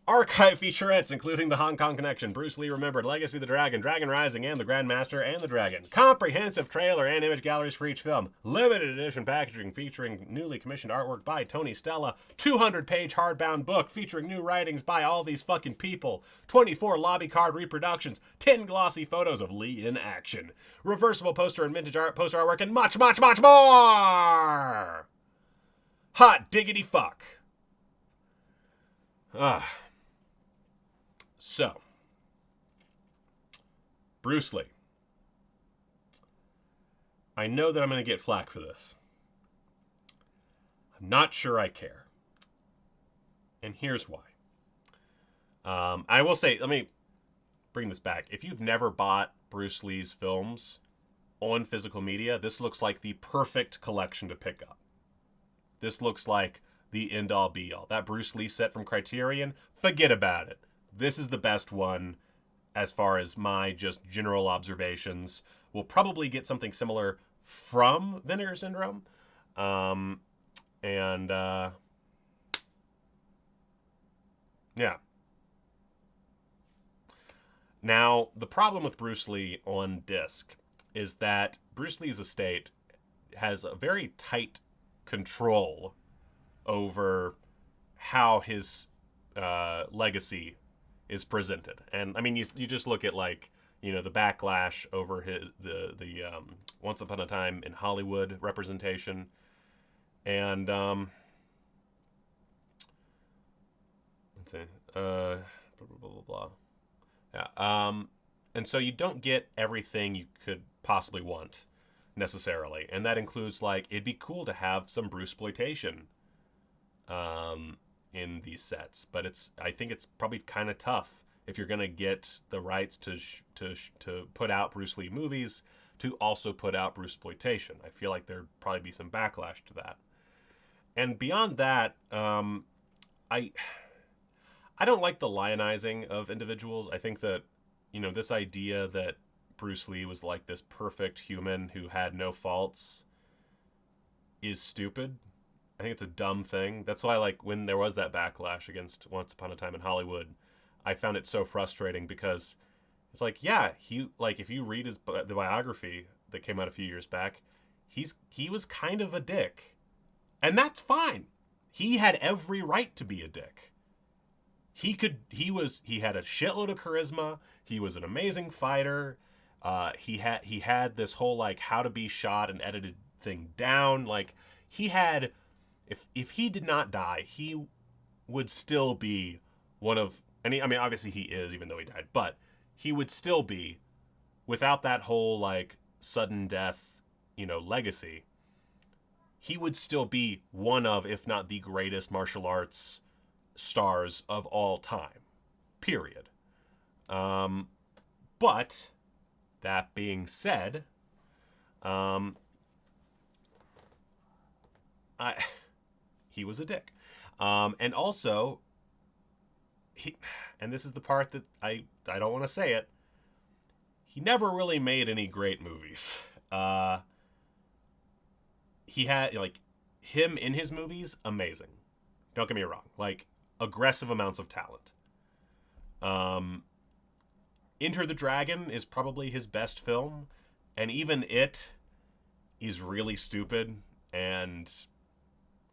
Archive featurettes, including The Hong Kong Connection, Bruce Lee Remembered, Legacy of the Dragon, Dragon Rising, and The Grandmaster and the Dragon. Comprehensive trailer and image galleries for each film. Limited edition packaging featuring newly commissioned artwork by Tony Stella. 200-page hardbound book featuring new writings by all these fucking people. 24 lobby card reproductions. 10 glossy photos of Lee in action. Reversible poster and vintage art, poster artwork, and much, much, much more! Hot diggity fuck. So, Bruce Lee. I know that I'm going to get flack for this. I'm not sure I care. And here's why. I will say, let me bring this back. If you've never bought Bruce Lee's films on physical media, this looks like the perfect collection to pick up. This looks like the end-all be-all. That Bruce Lee set from Criterion, forget about it. This is the best one as far as my just general observations. We'll probably get something similar from Vinegar Syndrome. Yeah. Now, the problem with Bruce Lee on disc is that Bruce Lee's estate has a very tight control over how his legacy is presented. And I mean, you just look at, like, you know, the backlash over the Once Upon a Time in Hollywood representation, and let's see, blah blah blah blah. Yeah. And so you don't get everything you could possibly want necessarily, and that includes, like, it'd be cool to have some Bruceploitation in these sets, but I think it's probably kind of tough if you're gonna get the rights to put out Bruce Lee movies to also put out Bruceploitation. I feel like there'd probably be some backlash to that. And beyond that, I don't like the lionizing of individuals. I think that, you know, this idea that Bruce Lee was like this perfect human who had no faults is stupid. I think it's a dumb thing. That's why, like, when there was that backlash against Once Upon a Time in Hollywood, I found it so frustrating, because it's like, yeah, if you read the biography that came out a few years back, he was kind of a dick. And that's fine. He had every right to be a dick. He had a shitload of charisma. He was an amazing fighter. He had this whole, like, how to be shot and edited thing down. Like, he had, if he did not die, he would still be one of, I mean, obviously he is, even though he died, but he would still be, without that whole, like, sudden death, you know, legacy, he would still be one of, if not the greatest martial arts stars of all time, period. But that being said, he was a dick. And also, and this is the part that I don't want to say it, he never really made any great movies. He had, like, him in his movies, amazing. Don't get me wrong. Like, aggressive amounts of talent. Enter the Dragon is probably his best film, and even it is really stupid and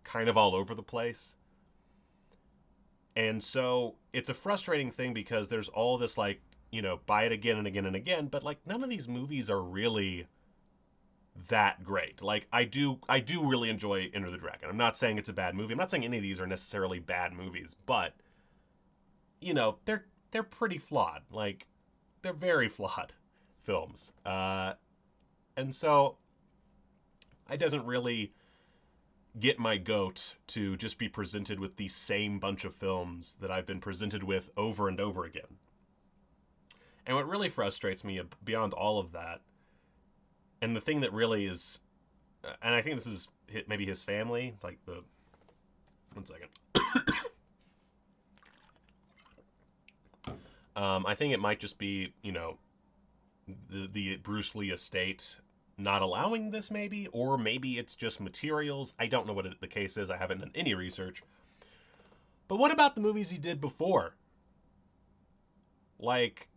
kind of all over the place. And so it's a frustrating thing because there's all this, like, you know, buy it again and again and again, but, like, none of these movies are really that great. Like, I do really enjoy Enter the Dragon. I'm not saying it's a bad movie. I'm not saying any of these are necessarily bad movies, but, you know, they're pretty flawed. Like, they're very flawed films. And so it doesn't really get my goat to just be presented with the same bunch of films that I've been presented with over and over again. And what really frustrates me beyond all of that, and the thing that really is, and I think this is maybe his family, like the, one second. I think it might just be, you know, the Bruce Lee estate not allowing this, maybe, or maybe it's just materials. I don't know what the case is. I haven't done any research. But what about the movies he did before? Like,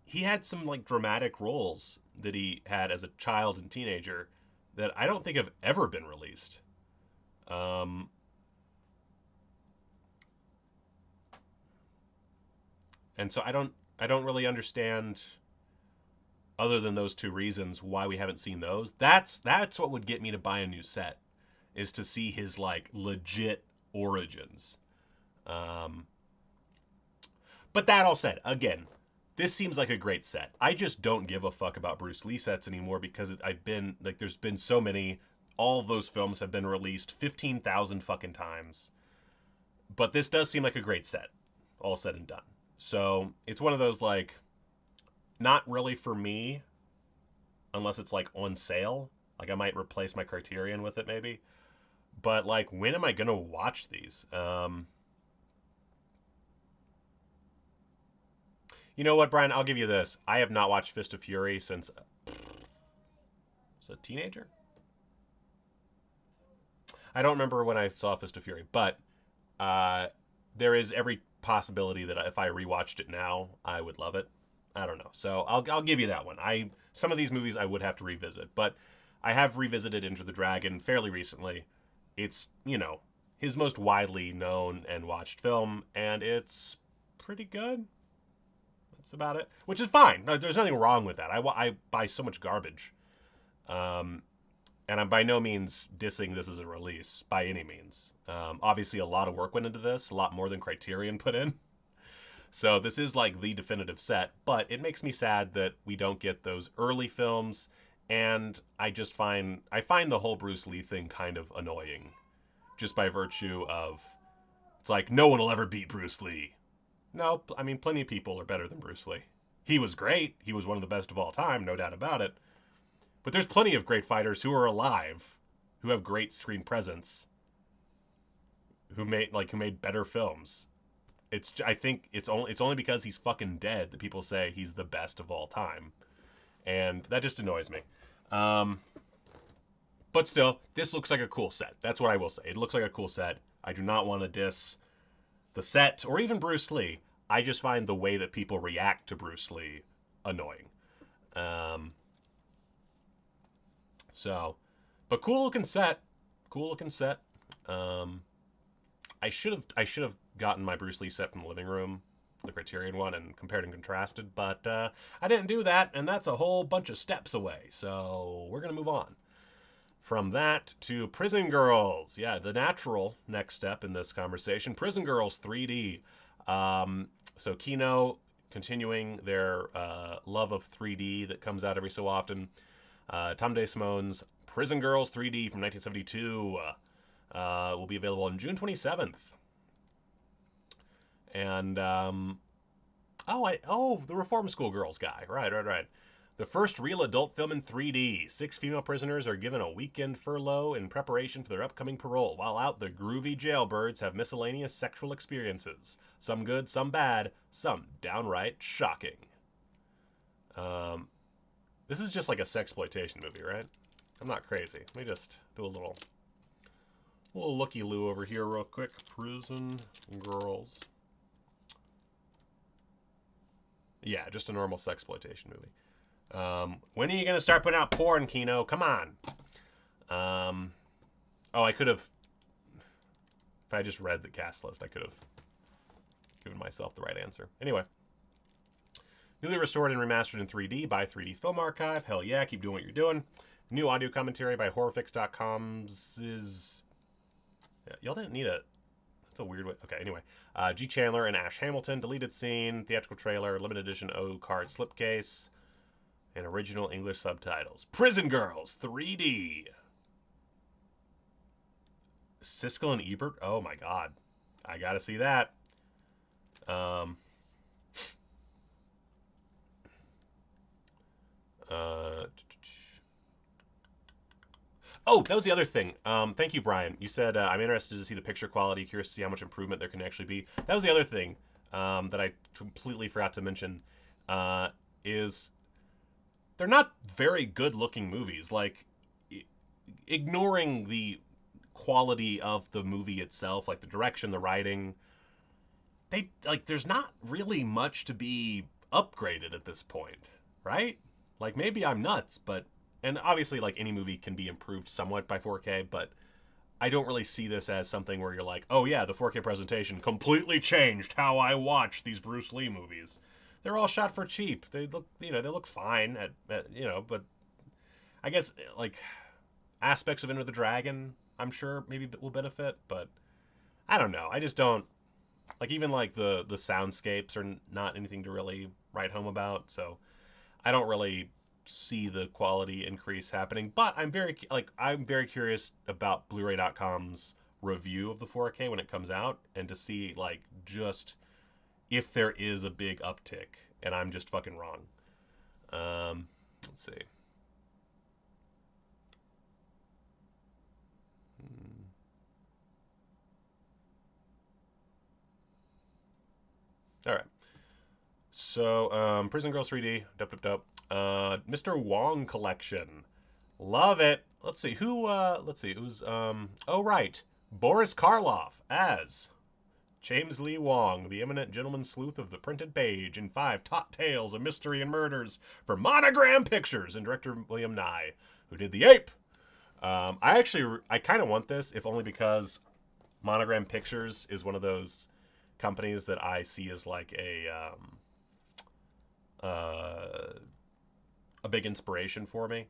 he had some, like, dramatic roles that he had as a child and teenager that I don't think have ever been released. And so I don't really understand, other than those two reasons, why we haven't seen those. That's what would get me to buy a new set, is to see his, like, legit origins. But that all said, again, this seems like a great set. I just don't give a fuck about Bruce Lee sets anymore because there's been so many. All of those films have been released 15,000 fucking times. But this does seem like a great set, all said and done. So it's one of those, like, not really for me, unless it's, like, on sale. Like, I might replace my Criterion with it, maybe. But, like, when am I going to watch these? You know what, Brian? I'll give you this. I have not watched Fist of Fury since... was a teenager? I don't remember when I saw Fist of Fury, but there is every possibility that if I rewatched it now, I would love it. I don't know. So I'll give you that one. Some of these movies I would have to revisit, but I have revisited Enter the Dragon fairly recently. It's, you know, his most widely known and watched film, and it's pretty good. That's about it. Which is fine. There's nothing wrong with that. I buy so much garbage. And I'm by no means dissing this as a release, by any means. Obviously, a lot of work went into this, a lot more than Criterion put in. So this is like the definitive set, but it makes me sad that we don't get those early films, and I find the whole Bruce Lee thing kind of annoying, just by virtue of, it's like, no one will ever beat Bruce Lee. No, I mean, plenty of people are better than Bruce Lee. He was great. He was one of the best of all time, no doubt about it. But there's plenty of great fighters who are alive, who have great screen presence, who made better films. I think it's only because he's fucking dead that people say he's the best of all time, and that just annoys me. But still, this looks like a cool set. That's what I will say. It looks like a cool set. I do not want to diss the set or even Bruce Lee. I just find the way that people react to Bruce Lee annoying. But cool looking set. I should have gotten my Bruce Lee set from the living room, the Criterion one, and compared and contrasted, but I didn't do that, and that's a whole bunch of steps away. So we're gonna move on from that to Prison Girls. Yeah, the natural next step in this conversation. Prison Girls 3D. So Kino continuing their love of 3D that comes out every so often. Tom DeSimone's Prison Girls 3D from 1972 will be available on June 27th. And, the Reform School Girls guy. Right. The first real adult film in 3D. 6 female prisoners are given a weekend furlough in preparation for their upcoming parole. While out, the groovy jailbirds have miscellaneous sexual experiences. Some good, some bad, some downright shocking. This is just like a sexploitation movie, right? I'm not crazy. Let me just do a little looky-loo over here real quick. Prison Girls. Yeah, just a normal sexploitation movie. When are you going to start putting out porn, Kino? Come on. I could have... If I just read the cast list, I could have giving myself the right answer. Anyway. Newly restored and remastered in 3D by 3D Film Archive. Hell yeah, keep doing what you're doing. New audio commentary by horrorfix.com's is... Yeah, y'all didn't need it. That's a weird way. Okay, anyway. G. Chandler and Ash Hamilton. Deleted scene. Theatrical trailer. Limited edition O-card slipcase. And original English subtitles. Prison Girls 3D. Siskel and Ebert? Oh my god. I gotta see that. Oh, that was the other thing. Thank you, Brian. You said, I'm interested to see the picture quality, curious to see how much improvement there can actually be. That was the other thing that I completely forgot to mention, is they're not very good-looking movies. Like, ignoring the quality of the movie itself, like the direction, the writing, there's not really much to be upgraded at this point, right? Like, maybe I'm nuts, but... And obviously, like, any movie can be improved somewhat by 4K, but I don't really see this as something where you're like, oh yeah, the 4K presentation completely changed how I watch these Bruce Lee movies. They're all shot for cheap. They look, they look fine at but I guess, like, aspects of Enter the Dragon, I'm sure maybe will benefit, but I don't know. I just don't, like, even, like, the soundscapes are not anything to really write home about, so I don't really see the quality increase happening, but I'm very curious about Blu-ray.com's review of the 4K when it comes out, and to see, like, just if there is a big uptick and I'm just fucking wrong. Let's see. All right. So, Prison Girls 3D, dope. Mr. Wong collection, love it. Let's see who's oh right, Boris Karloff as James Lee Wong, the eminent gentleman sleuth of the printed page, in 5 taut tales of mystery and murders for Monogram Pictures, and director William Nye, who did The Ape. I kind of want this, if only because Monogram Pictures is one of those companies that I see as like a big inspiration for me.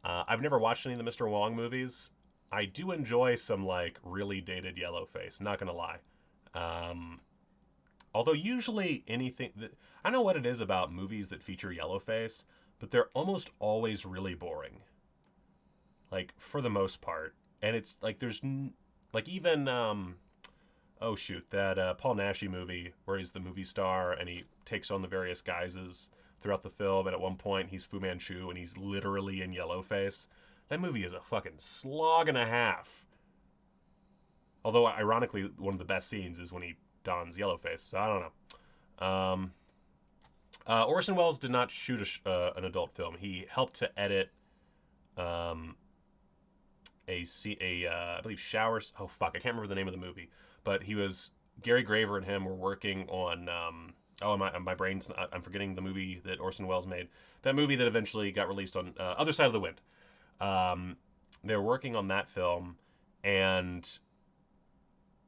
I've never watched any of the Mr. Wong movies. I do enjoy some, like, really dated Yellowface, I'm not gonna lie. Although usually anything I don't know what it is about movies that feature Yellowface, but they're almost always really boring, like, for the most part. And it's like there's like, even oh shoot, that Paul Naschy movie where he's the movie star and he takes on the various guises throughout the film, and at one point he's Fu Manchu and he's literally in Yellowface. That movie is a fucking slog and a half. Although, ironically, one of the best scenes is when he dons Yellowface, so I don't know. Orson Welles did not shoot an adult film. He helped to edit I believe Showers. Oh fuck, I can't remember the name of the movie, but Gary Graver and him were working on. My brain's. I'm forgetting the movie that Orson Welles made. That movie that eventually got released on Other Side of the Wind. They were working on that film, and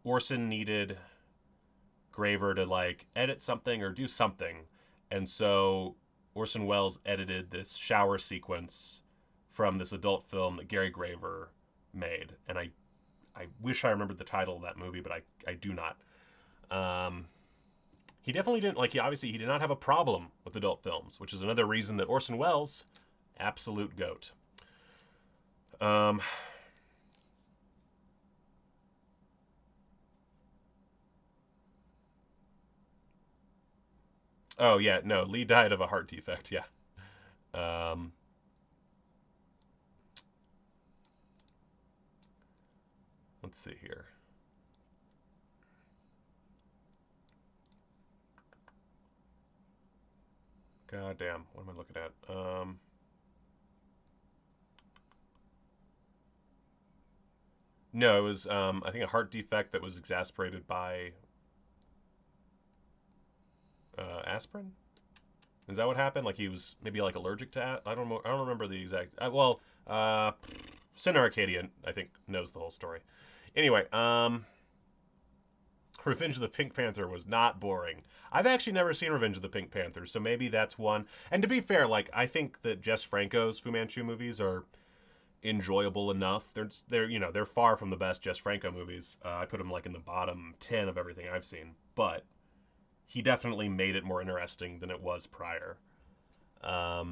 Orson needed Graver to, like, edit something or do something, and so Orson Welles edited this shower sequence from this adult film that Gary Graver made, and I wish I remembered the title of that movie, but I do not. He definitely didn't, like, he did not have a problem with adult films, which is another reason that Orson Welles, absolute goat. Oh yeah, no, Lee died of a heart defect, yeah. Let's see here. God damn, what am I looking at? No, it was, I think, a heart defect that was exacerbated by aspirin? Is that what happened? Like, he was maybe, like, allergic to I don't remember the exact... Cine Arcadian, I think, knows the whole story. Anyway, Revenge of the Pink Panther was not boring. I've actually never seen Revenge of the Pink Panther, so maybe that's one. And to be fair, like, I think that Jess Franco's Fu Manchu movies are enjoyable enough. They're far from the best Jess Franco movies. I put them like in the bottom 10 of everything I've seen, but he definitely made it more interesting than it was prior. I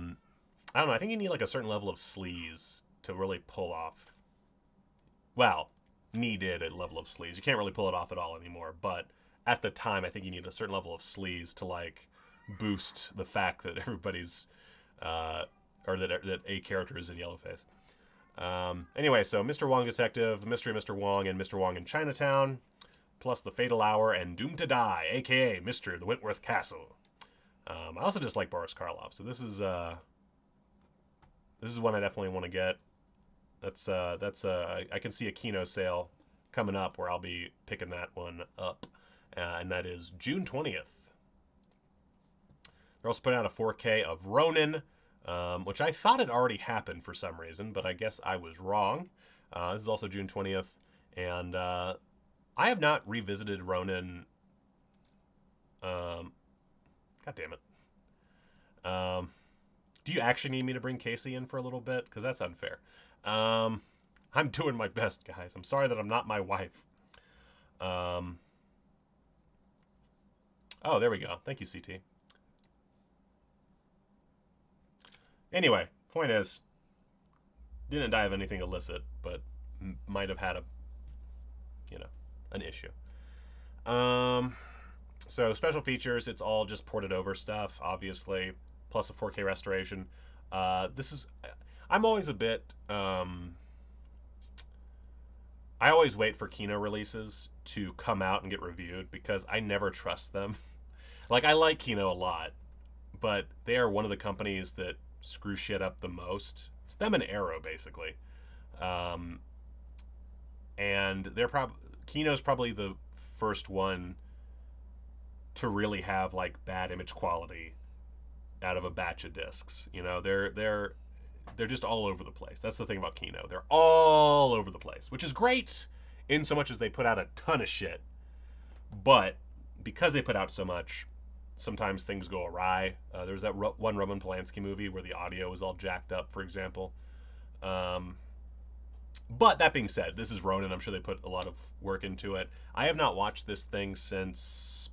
don't know. I think you need like a certain level of sleaze to really pull off. Well, needed a level of sleaze. You can't really pull it off at all anymore, but at the time, I think you need a certain level of sleaze to like boost the fact that everybody's or that a character is in yellowface. Anyway, so Mr. Wong Detective, The Mystery of Mr. Wong, and Mr. Wong in Chinatown, plus The Fatal Hour and Doomed to Die, aka Mr. the Wentworth Castle. I also just like Boris Karloff, so this is one I definitely want to get. I can see a Kino sale coming up where I'll be picking that one up, and that is June 20th. They're also putting out a 4K of Ronin, which I thought had already happened for some reason, but I guess I was wrong. This is also June 20th, and I have not revisited Ronin. God damn it. Do you actually need me to bring Casey in for a little bit? Because that's unfair. I'm doing my best, guys. I'm sorry that I'm not my wife. Oh, there we go. Thank you, CT. Anyway, point is, didn't die of anything illicit, but might have had an issue. So special features, it's all just ported over stuff, obviously, plus a 4K restoration. I'm always a bit, I always wait for Kino releases to come out and get reviewed because I never trust them. Like, I like Kino a lot, but they are one of the companies that screw shit up the most. It's them and Arrow, basically. And Kino's probably the first one to really have like bad image quality out of a batch of discs. They're just all over the place. That's the thing about Kino. They're all over the place, which is great in so much as they put out a ton of shit. But because they put out so much, sometimes things go awry. There's that one Roman Polanski movie where the audio was all jacked up, for example. But that being said, this is Ronin. I'm sure they put a lot of work into it. I have not watched this thing since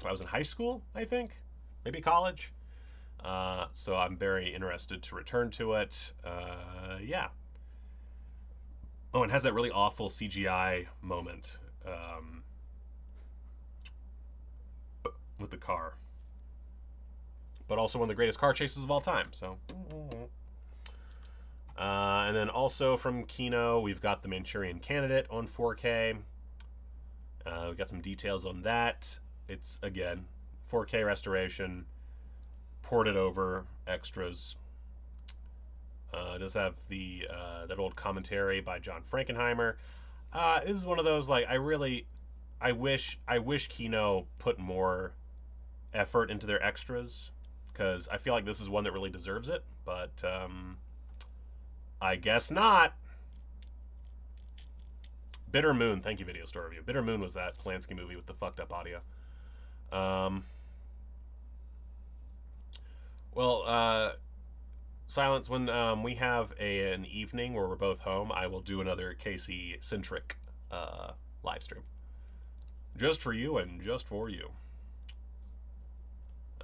I was in high school, I think. Maybe college. So I'm very interested to return to it. Yeah. Oh, and has that really awful CGI moment with the car. But also one of the greatest car chases of all time. So, and then also from Kino, we've got The Manchurian Candidate on 4K. We've got some details on that. It's, again, 4K restoration, ported over extras. It does have the that old commentary by John Frankenheimer. This is one of those, like, I wish Kino put more effort into their extras, because I feel like this is one that really deserves it, but I guess not. Bitter Moon, thank you, Video Store Review. Bitter Moon was that Polanski movie with the fucked up audio. Silence, when we have an evening where we're both home, I will do another Casey-centric live stream. Just for you and just for you.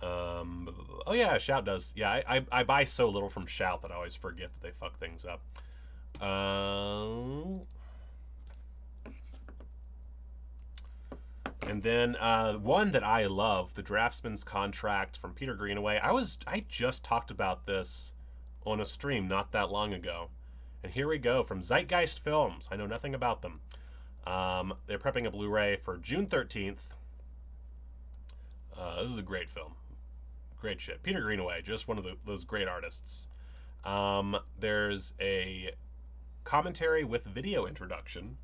Oh yeah, Shout does. Yeah, I buy so little from Shout that I always forget that they fuck things up. And then one that I love, The Draftsman's Contract from Peter Greenaway. I just talked about this on a stream not that long ago. And here we go, from Zeitgeist Films. I know nothing about them. They're prepping a Blu-ray for June 13th. This is a great film. Great shit. Peter Greenaway, just one of those great artists. There's a commentary with video introduction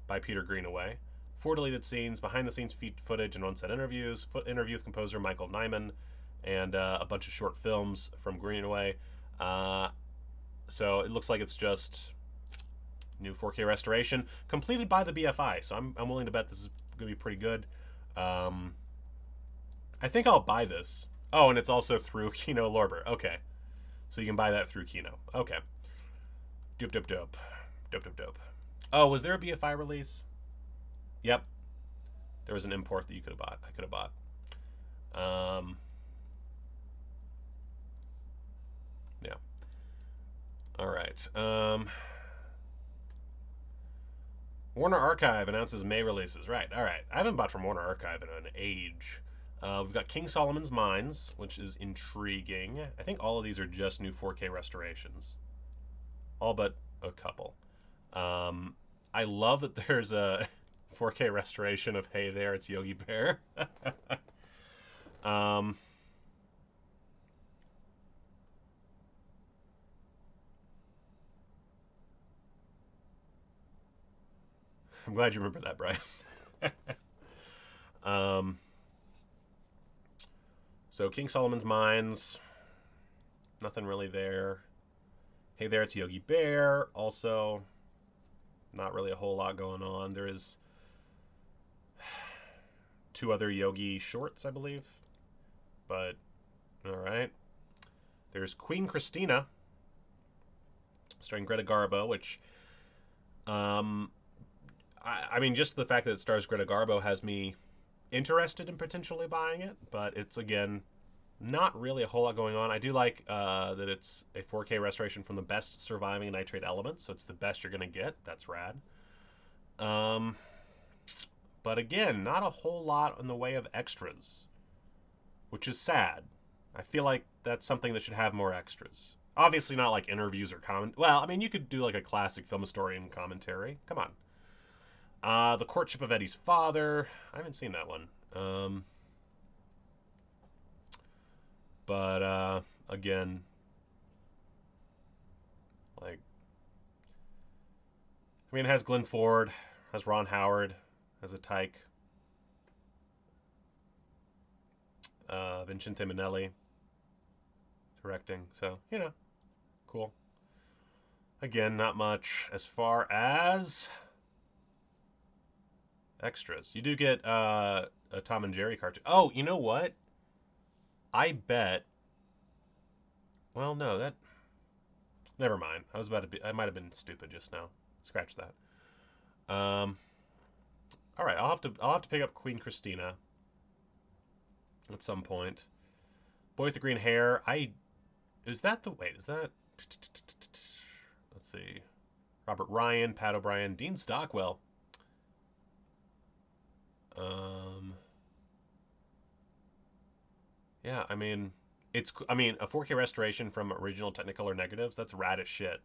by Peter Greenaway. 4 deleted scenes, behind-the-scenes footage, and on-set interviews. Interview with composer Michael Nyman, and a bunch of short films from Greenaway. So it looks like it's just new 4K restoration, completed by the BFI. So I'm willing to bet this is going to be pretty good. I think I'll buy this. Oh, and it's also through Kino Lorber. Okay. So you can buy that through Kino. Okay. Dope, dope, dope. Dope, dope, dope. Oh, was there a BFI release? Yep. There was an import that you could have bought. I could have bought. Yeah. All right. Warner Archive announces May releases. Right. All right. I haven't bought from Warner Archive in an age. We've got King Solomon's Mines, which is intriguing. I think all of these are just new 4K restorations. All but a couple. I love that there's a 4K restoration of Hey There, It's Yogi Bear. I'm glad you remember that, Brian. So King Solomon's Mines, nothing really there. Hey There, It's Yogi Bear, also not really a whole lot going on. There is 2 other Yogi shorts, I believe, but all right. There's Queen Christina, starring Greta Garbo, which, I mean, just the fact that it stars Greta Garbo has me interested in potentially buying it, but it's, again, not really a whole lot going on. I do like that it's a 4K restoration from the best surviving nitrate elements, so it's the best you're going to get. That's rad. But again, not a whole lot in the way of extras, which is sad. I feel like that's something that should have more extras. Obviously not like interviews or comment. Well, I mean, you could do like a classic film historian commentary. Come on. The Courtship of Eddie's Father. I haven't seen that one. But again, like, I mean, it has Glenn Ford, has Ron Howard, has a Tyke, Vincente Minnelli directing. So, you know, cool. Again, not much as far as extras. You do get a Tom and Jerry cartoon. Oh, you know what? I bet. Well, no, that. Never mind. I was about to be. I might have been stupid just now. Scratch that. All right, I'll have to pick up Queen Christina at some point. Boy with the Green Hair. Is that? Let's see. Robert Ryan, Pat O'Brien, Dean Stockwell. Yeah, I mean, a 4K restoration from original Technicolor negatives, that's rad as shit.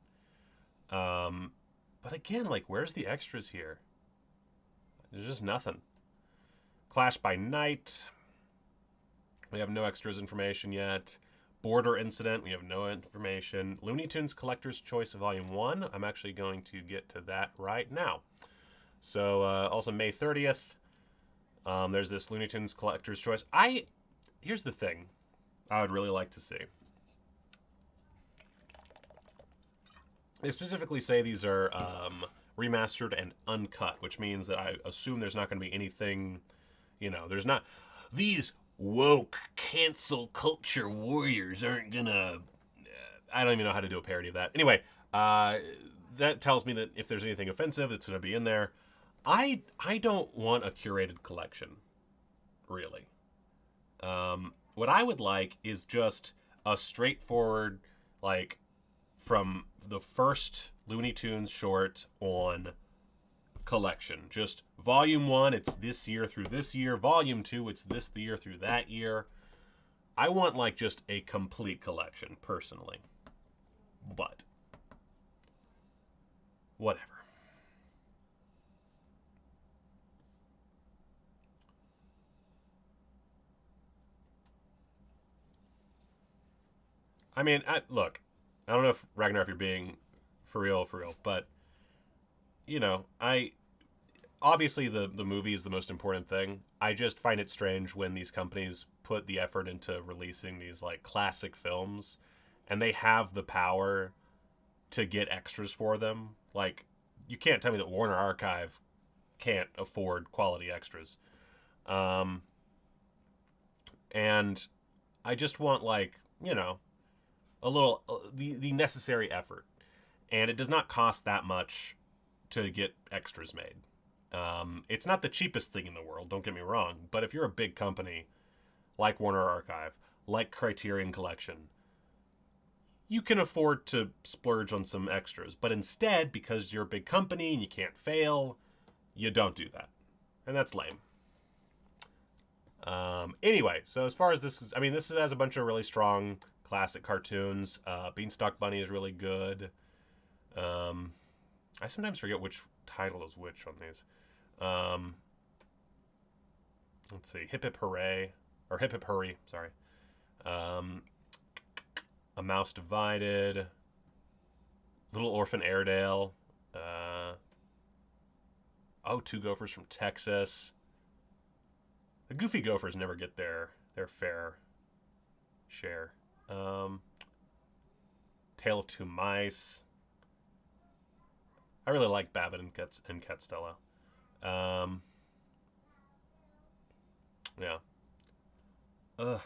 But again, like, where's the extras here? There's just nothing. Clash by Night. We have no extras information yet. Border Incident, we have no information. Looney Tunes Collector's Choice Volume 1. I'm actually going to get to that right now. So, also May 30th. There's this Looney Tunes Collector's Choice. Here's the thing I would really like to see. They specifically say these are remastered and uncut, which means that I assume there's not going to be anything, there's not... These woke cancel culture warriors aren't going to... I don't even know how to do a parody of that. Anyway, that tells me that if there's anything offensive, it's going to be in there. I don't want a curated collection, really. What I would like is just a straightforward, like, from the first Looney Tunes short on collection. Just Volume 1, it's this year through this year. Volume 2, it's this year through that year. I want, like, just a complete collection, personally. But, whatever. I mean, look, I don't know if Ragnar, if you're being for real, but, obviously the movie is the most important thing. I just find it strange when these companies put the effort into releasing these, like, classic films, and they have the power to get extras for them. Like, you can't tell me that Warner Archive can't afford quality extras. And I just want, like, you know, a little, the necessary effort. And it does not cost that much to get extras made. It's not the cheapest thing in the world, don't get me wrong, but if you're a big company like Warner Archive, like Criterion Collection, you can afford to splurge on some extras. But instead, because you're a big company and you can't fail, you don't do that. And that's lame. Anyway, so as far as this is, I mean, this has a bunch of really strong classic cartoons. Beanstalk Bunny is really good. I sometimes forget which title is which on these. Let's see, Hip Hip Hooray, or Hip Hip Hurry, sorry. A Mouse Divided, Little Orphan Airedale, Two Gophers from Texas. The Goofy Gophers never get their fair share. Tale of Two Mice. I really like Babbitt and Costello. Yeah. Ugh.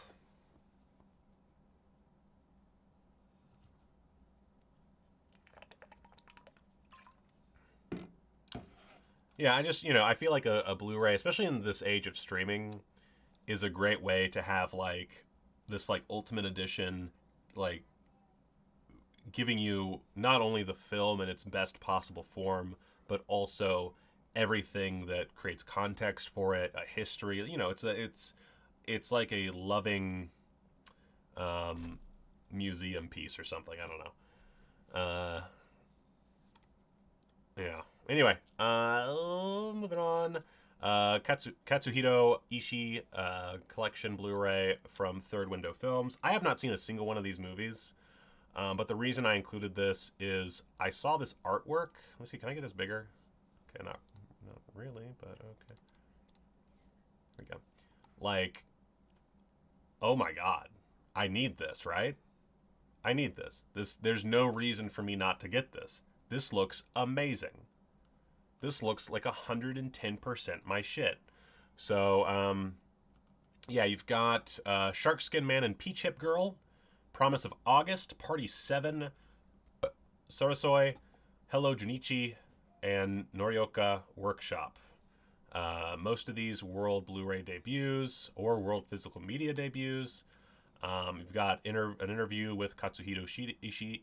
Yeah, I just, I feel like a Blu-ray, especially in this age of streaming, is a great way to have, like, this, like, ultimate edition, like, giving you not only the film in its best possible form, but also everything that creates context for it, a history. It's like a loving museum piece or something. I don't know. Yeah. Anyway, moving on. Katsuhiro Ishii collection Blu-ray from Third Window Films. I have not seen a single one of these movies, but the reason I included this is I saw this artwork. Let me see, can I get this bigger? Okay, not really, but okay. There we go. Like, oh my god, I need this, right? I need this. There's no reason for me not to get this. This looks amazing. This looks like 110% my shit. So, yeah, you've got Shark Skin Man and Peach Hip Girl, Promise of August, Party 7, Sorosoi, Hello Junichi, and Norioka Workshop. Most of these world Blu-ray debuts or world physical media debuts. You've got an interview with Katsuhiro Ishii.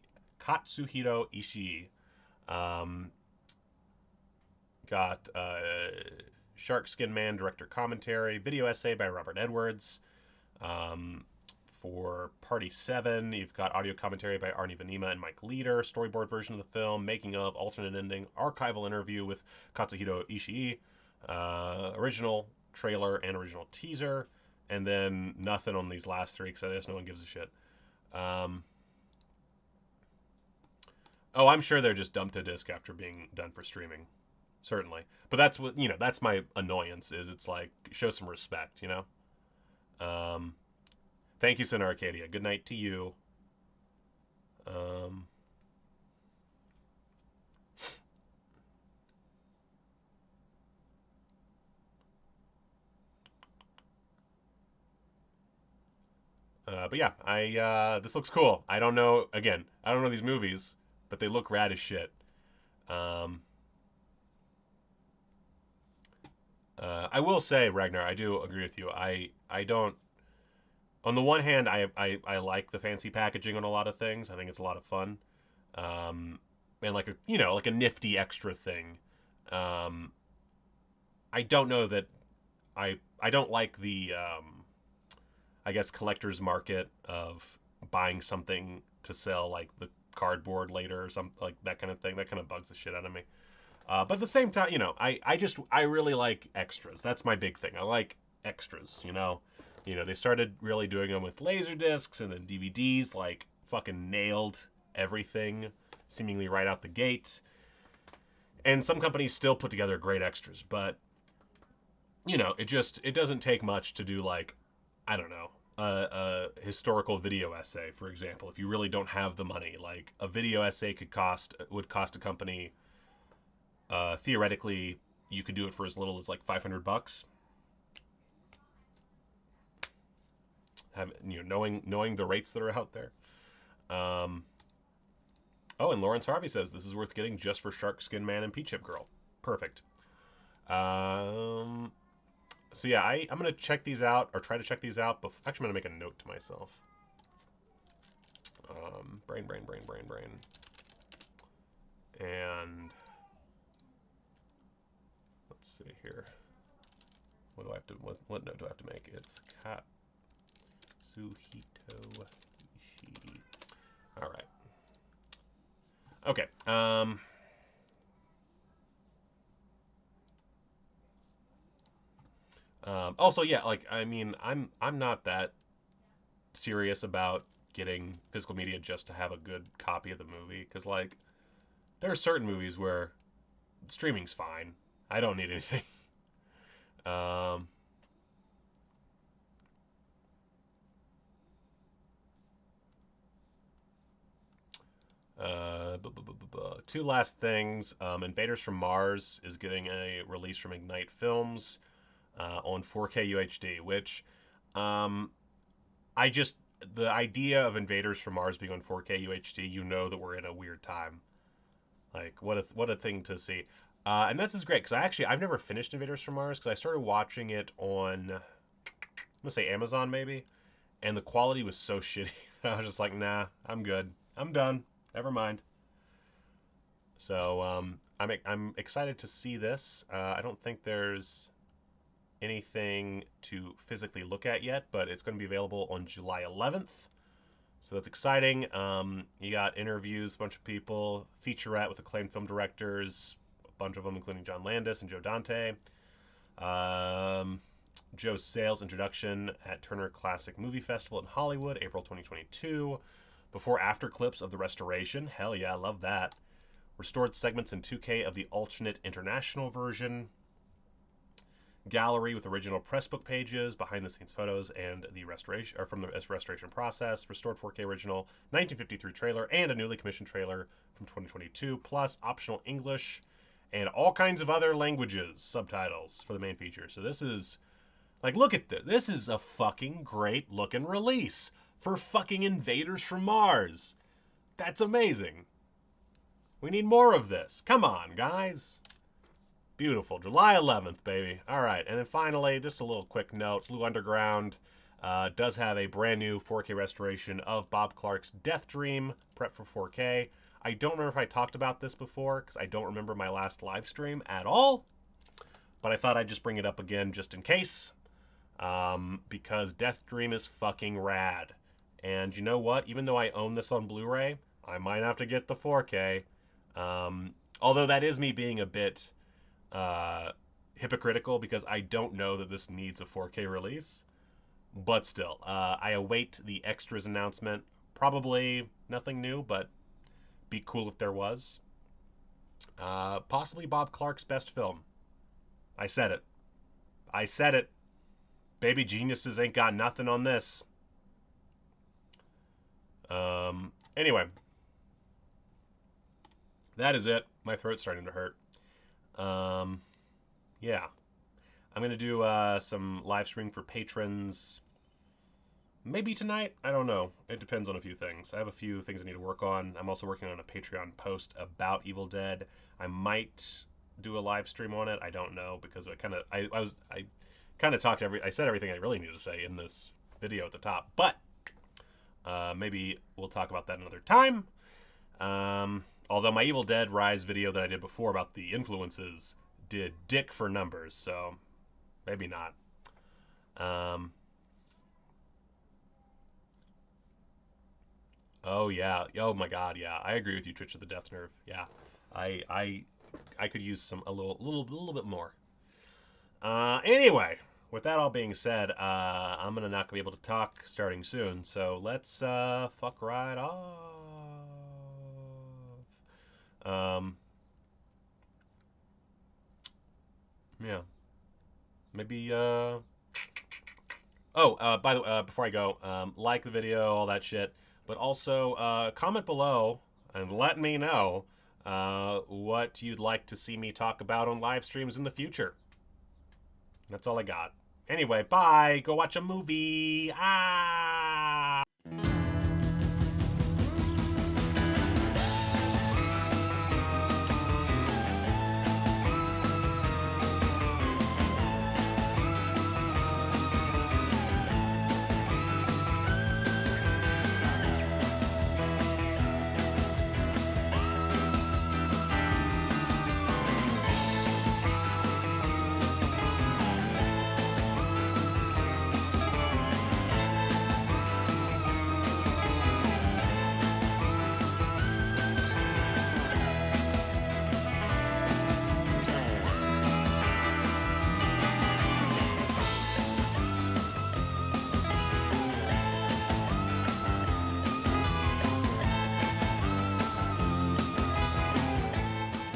Got Shark Skin Man director commentary, video essay by Robert Edwards. For Party 7, you've got audio commentary by Arnie Vanima and Mike Leader, storyboard version of the film, making of, alternate ending, archival interview with Katsuhiro Ishii, original trailer and original teaser, and then nothing on these last three because I guess no one gives a shit. I'm sure they're just dumped to disc after being done for streaming. Certainly. But that's what, that's my annoyance, is it's like, show some respect, Thank you, Center Arcadia. Good night to you. But yeah, this looks cool. I don't know these movies, but they look rad as shit. I will say, Ragnar, I do agree with you. I don't. On the one hand, I like the fancy packaging on a lot of things. I think it's a lot of fun, and like a nifty extra thing. I don't know that I don't like the I guess collector's market of buying something to sell, like the cardboard later or something like that kind of thing. That kind of bugs the shit out of me. But at the same time, I really like extras. That's my big thing. I like extras, they started really doing them with laser discs, and then DVDs, like, fucking nailed everything seemingly right out the gate. And some companies still put together great extras, but, it doesn't take much to do, like, I don't know, a historical video essay, for example. If you really don't have the money, like, a video essay would cost a company, theoretically, you could do it for as little as like $500. knowing the rates that are out there. Oh, and Lawrence Harvey says this is worth getting just for Shark Skin Man and Peach Chip Girl. Perfect. So yeah, I'm gonna check these out, or try to check these out. Actually, I'm gonna make a note to myself. Brain. And let's see here. What do I have to? What note do I have to make? It's Katsuhito Ishii. All right. Okay. Also, yeah, like, I mean, I'm not that serious about getting physical media just to have a good copy of the movie, because, like, there are certain movies where streaming's fine. I don't need anything. Two last things. Invaders from Mars is getting a release from Ignite Films on 4K UHD, which the idea of Invaders from Mars being on 4K UHD, you know that we're in a weird time. Like, what a thing to see. And this is great, because I've never finished Invaders from Mars, because I started watching it on, I'm gonna say Amazon maybe, and the quality was so shitty. I was just like, nah, I'm good. I'm done. Never mind. So I'm excited to see this. I don't think there's anything to physically look at yet, but it's going to be available on July 11th. So that's exciting. You got interviews, a bunch of people, featurette with acclaimed film directors, a bunch of them including John Landis and Joe Dante. Joe Sales introduction at Turner Classic Movie Festival in Hollywood, April 2022. Before-after clips of the restoration. Hell yeah, I love that. Restored segments in 2K of the alternate international version. Gallery with original press book pages, behind-the-scenes photos, and the restoration, or from the restoration process. Restored 4K original 1953 trailer and a newly commissioned trailer from 2022, plus optional English and all kinds of other languages subtitles for the main feature. So this is, like, look at this. This is a fucking great looking release for fucking Invaders from Mars. That's amazing. We need more of this. Come on, guys. Beautiful. July 11th, baby. All right. And then finally, just a little quick note. Blue Underground does have a brand new 4K restoration of Bob Clark's Death Dream, prep for 4K. I don't remember if I talked about this before, because I don't remember my last live stream at all. But I thought I'd just bring it up again just in case. Because Death Dream is fucking rad. And you know what? Even though I own this on Blu-ray, I might have to get the 4K. Although that is me being a bit hypocritical, because I don't know that this needs a 4K release. But still, I await the extras announcement. Probably nothing new, but be cool if there was. Possibly Bob Clark's best film. I said it. I said it. Baby geniuses ain't got nothing on this. Anyway. That is it. My throat's starting to hurt. Yeah. I'm going to do some live streaming for patrons. Maybe tonight? I don't know. It depends on a few things. I have a few things I need to work on. I'm also working on a Patreon post about Evil Dead. I might do a live stream on it. I don't know, because I said everything I really needed to say in this video at the top. But maybe we'll talk about that another time. Although my Evil Dead Rise video that I did before about the influences did dick for numbers, so maybe not. Oh yeah. Oh my God. Yeah, I agree with you, Twitch of the Death Nerve. Yeah, I could use a little bit more. Anyway, with that all being said, I'm not gonna be able to talk starting soon, so let's fuck right off. Yeah. Maybe, by the way, before I go, like the video, all that shit, but also, comment below and let me know, what you'd like to see me talk about on live streams in the future. That's all I got. Anyway, bye. Go watch a movie. Ah.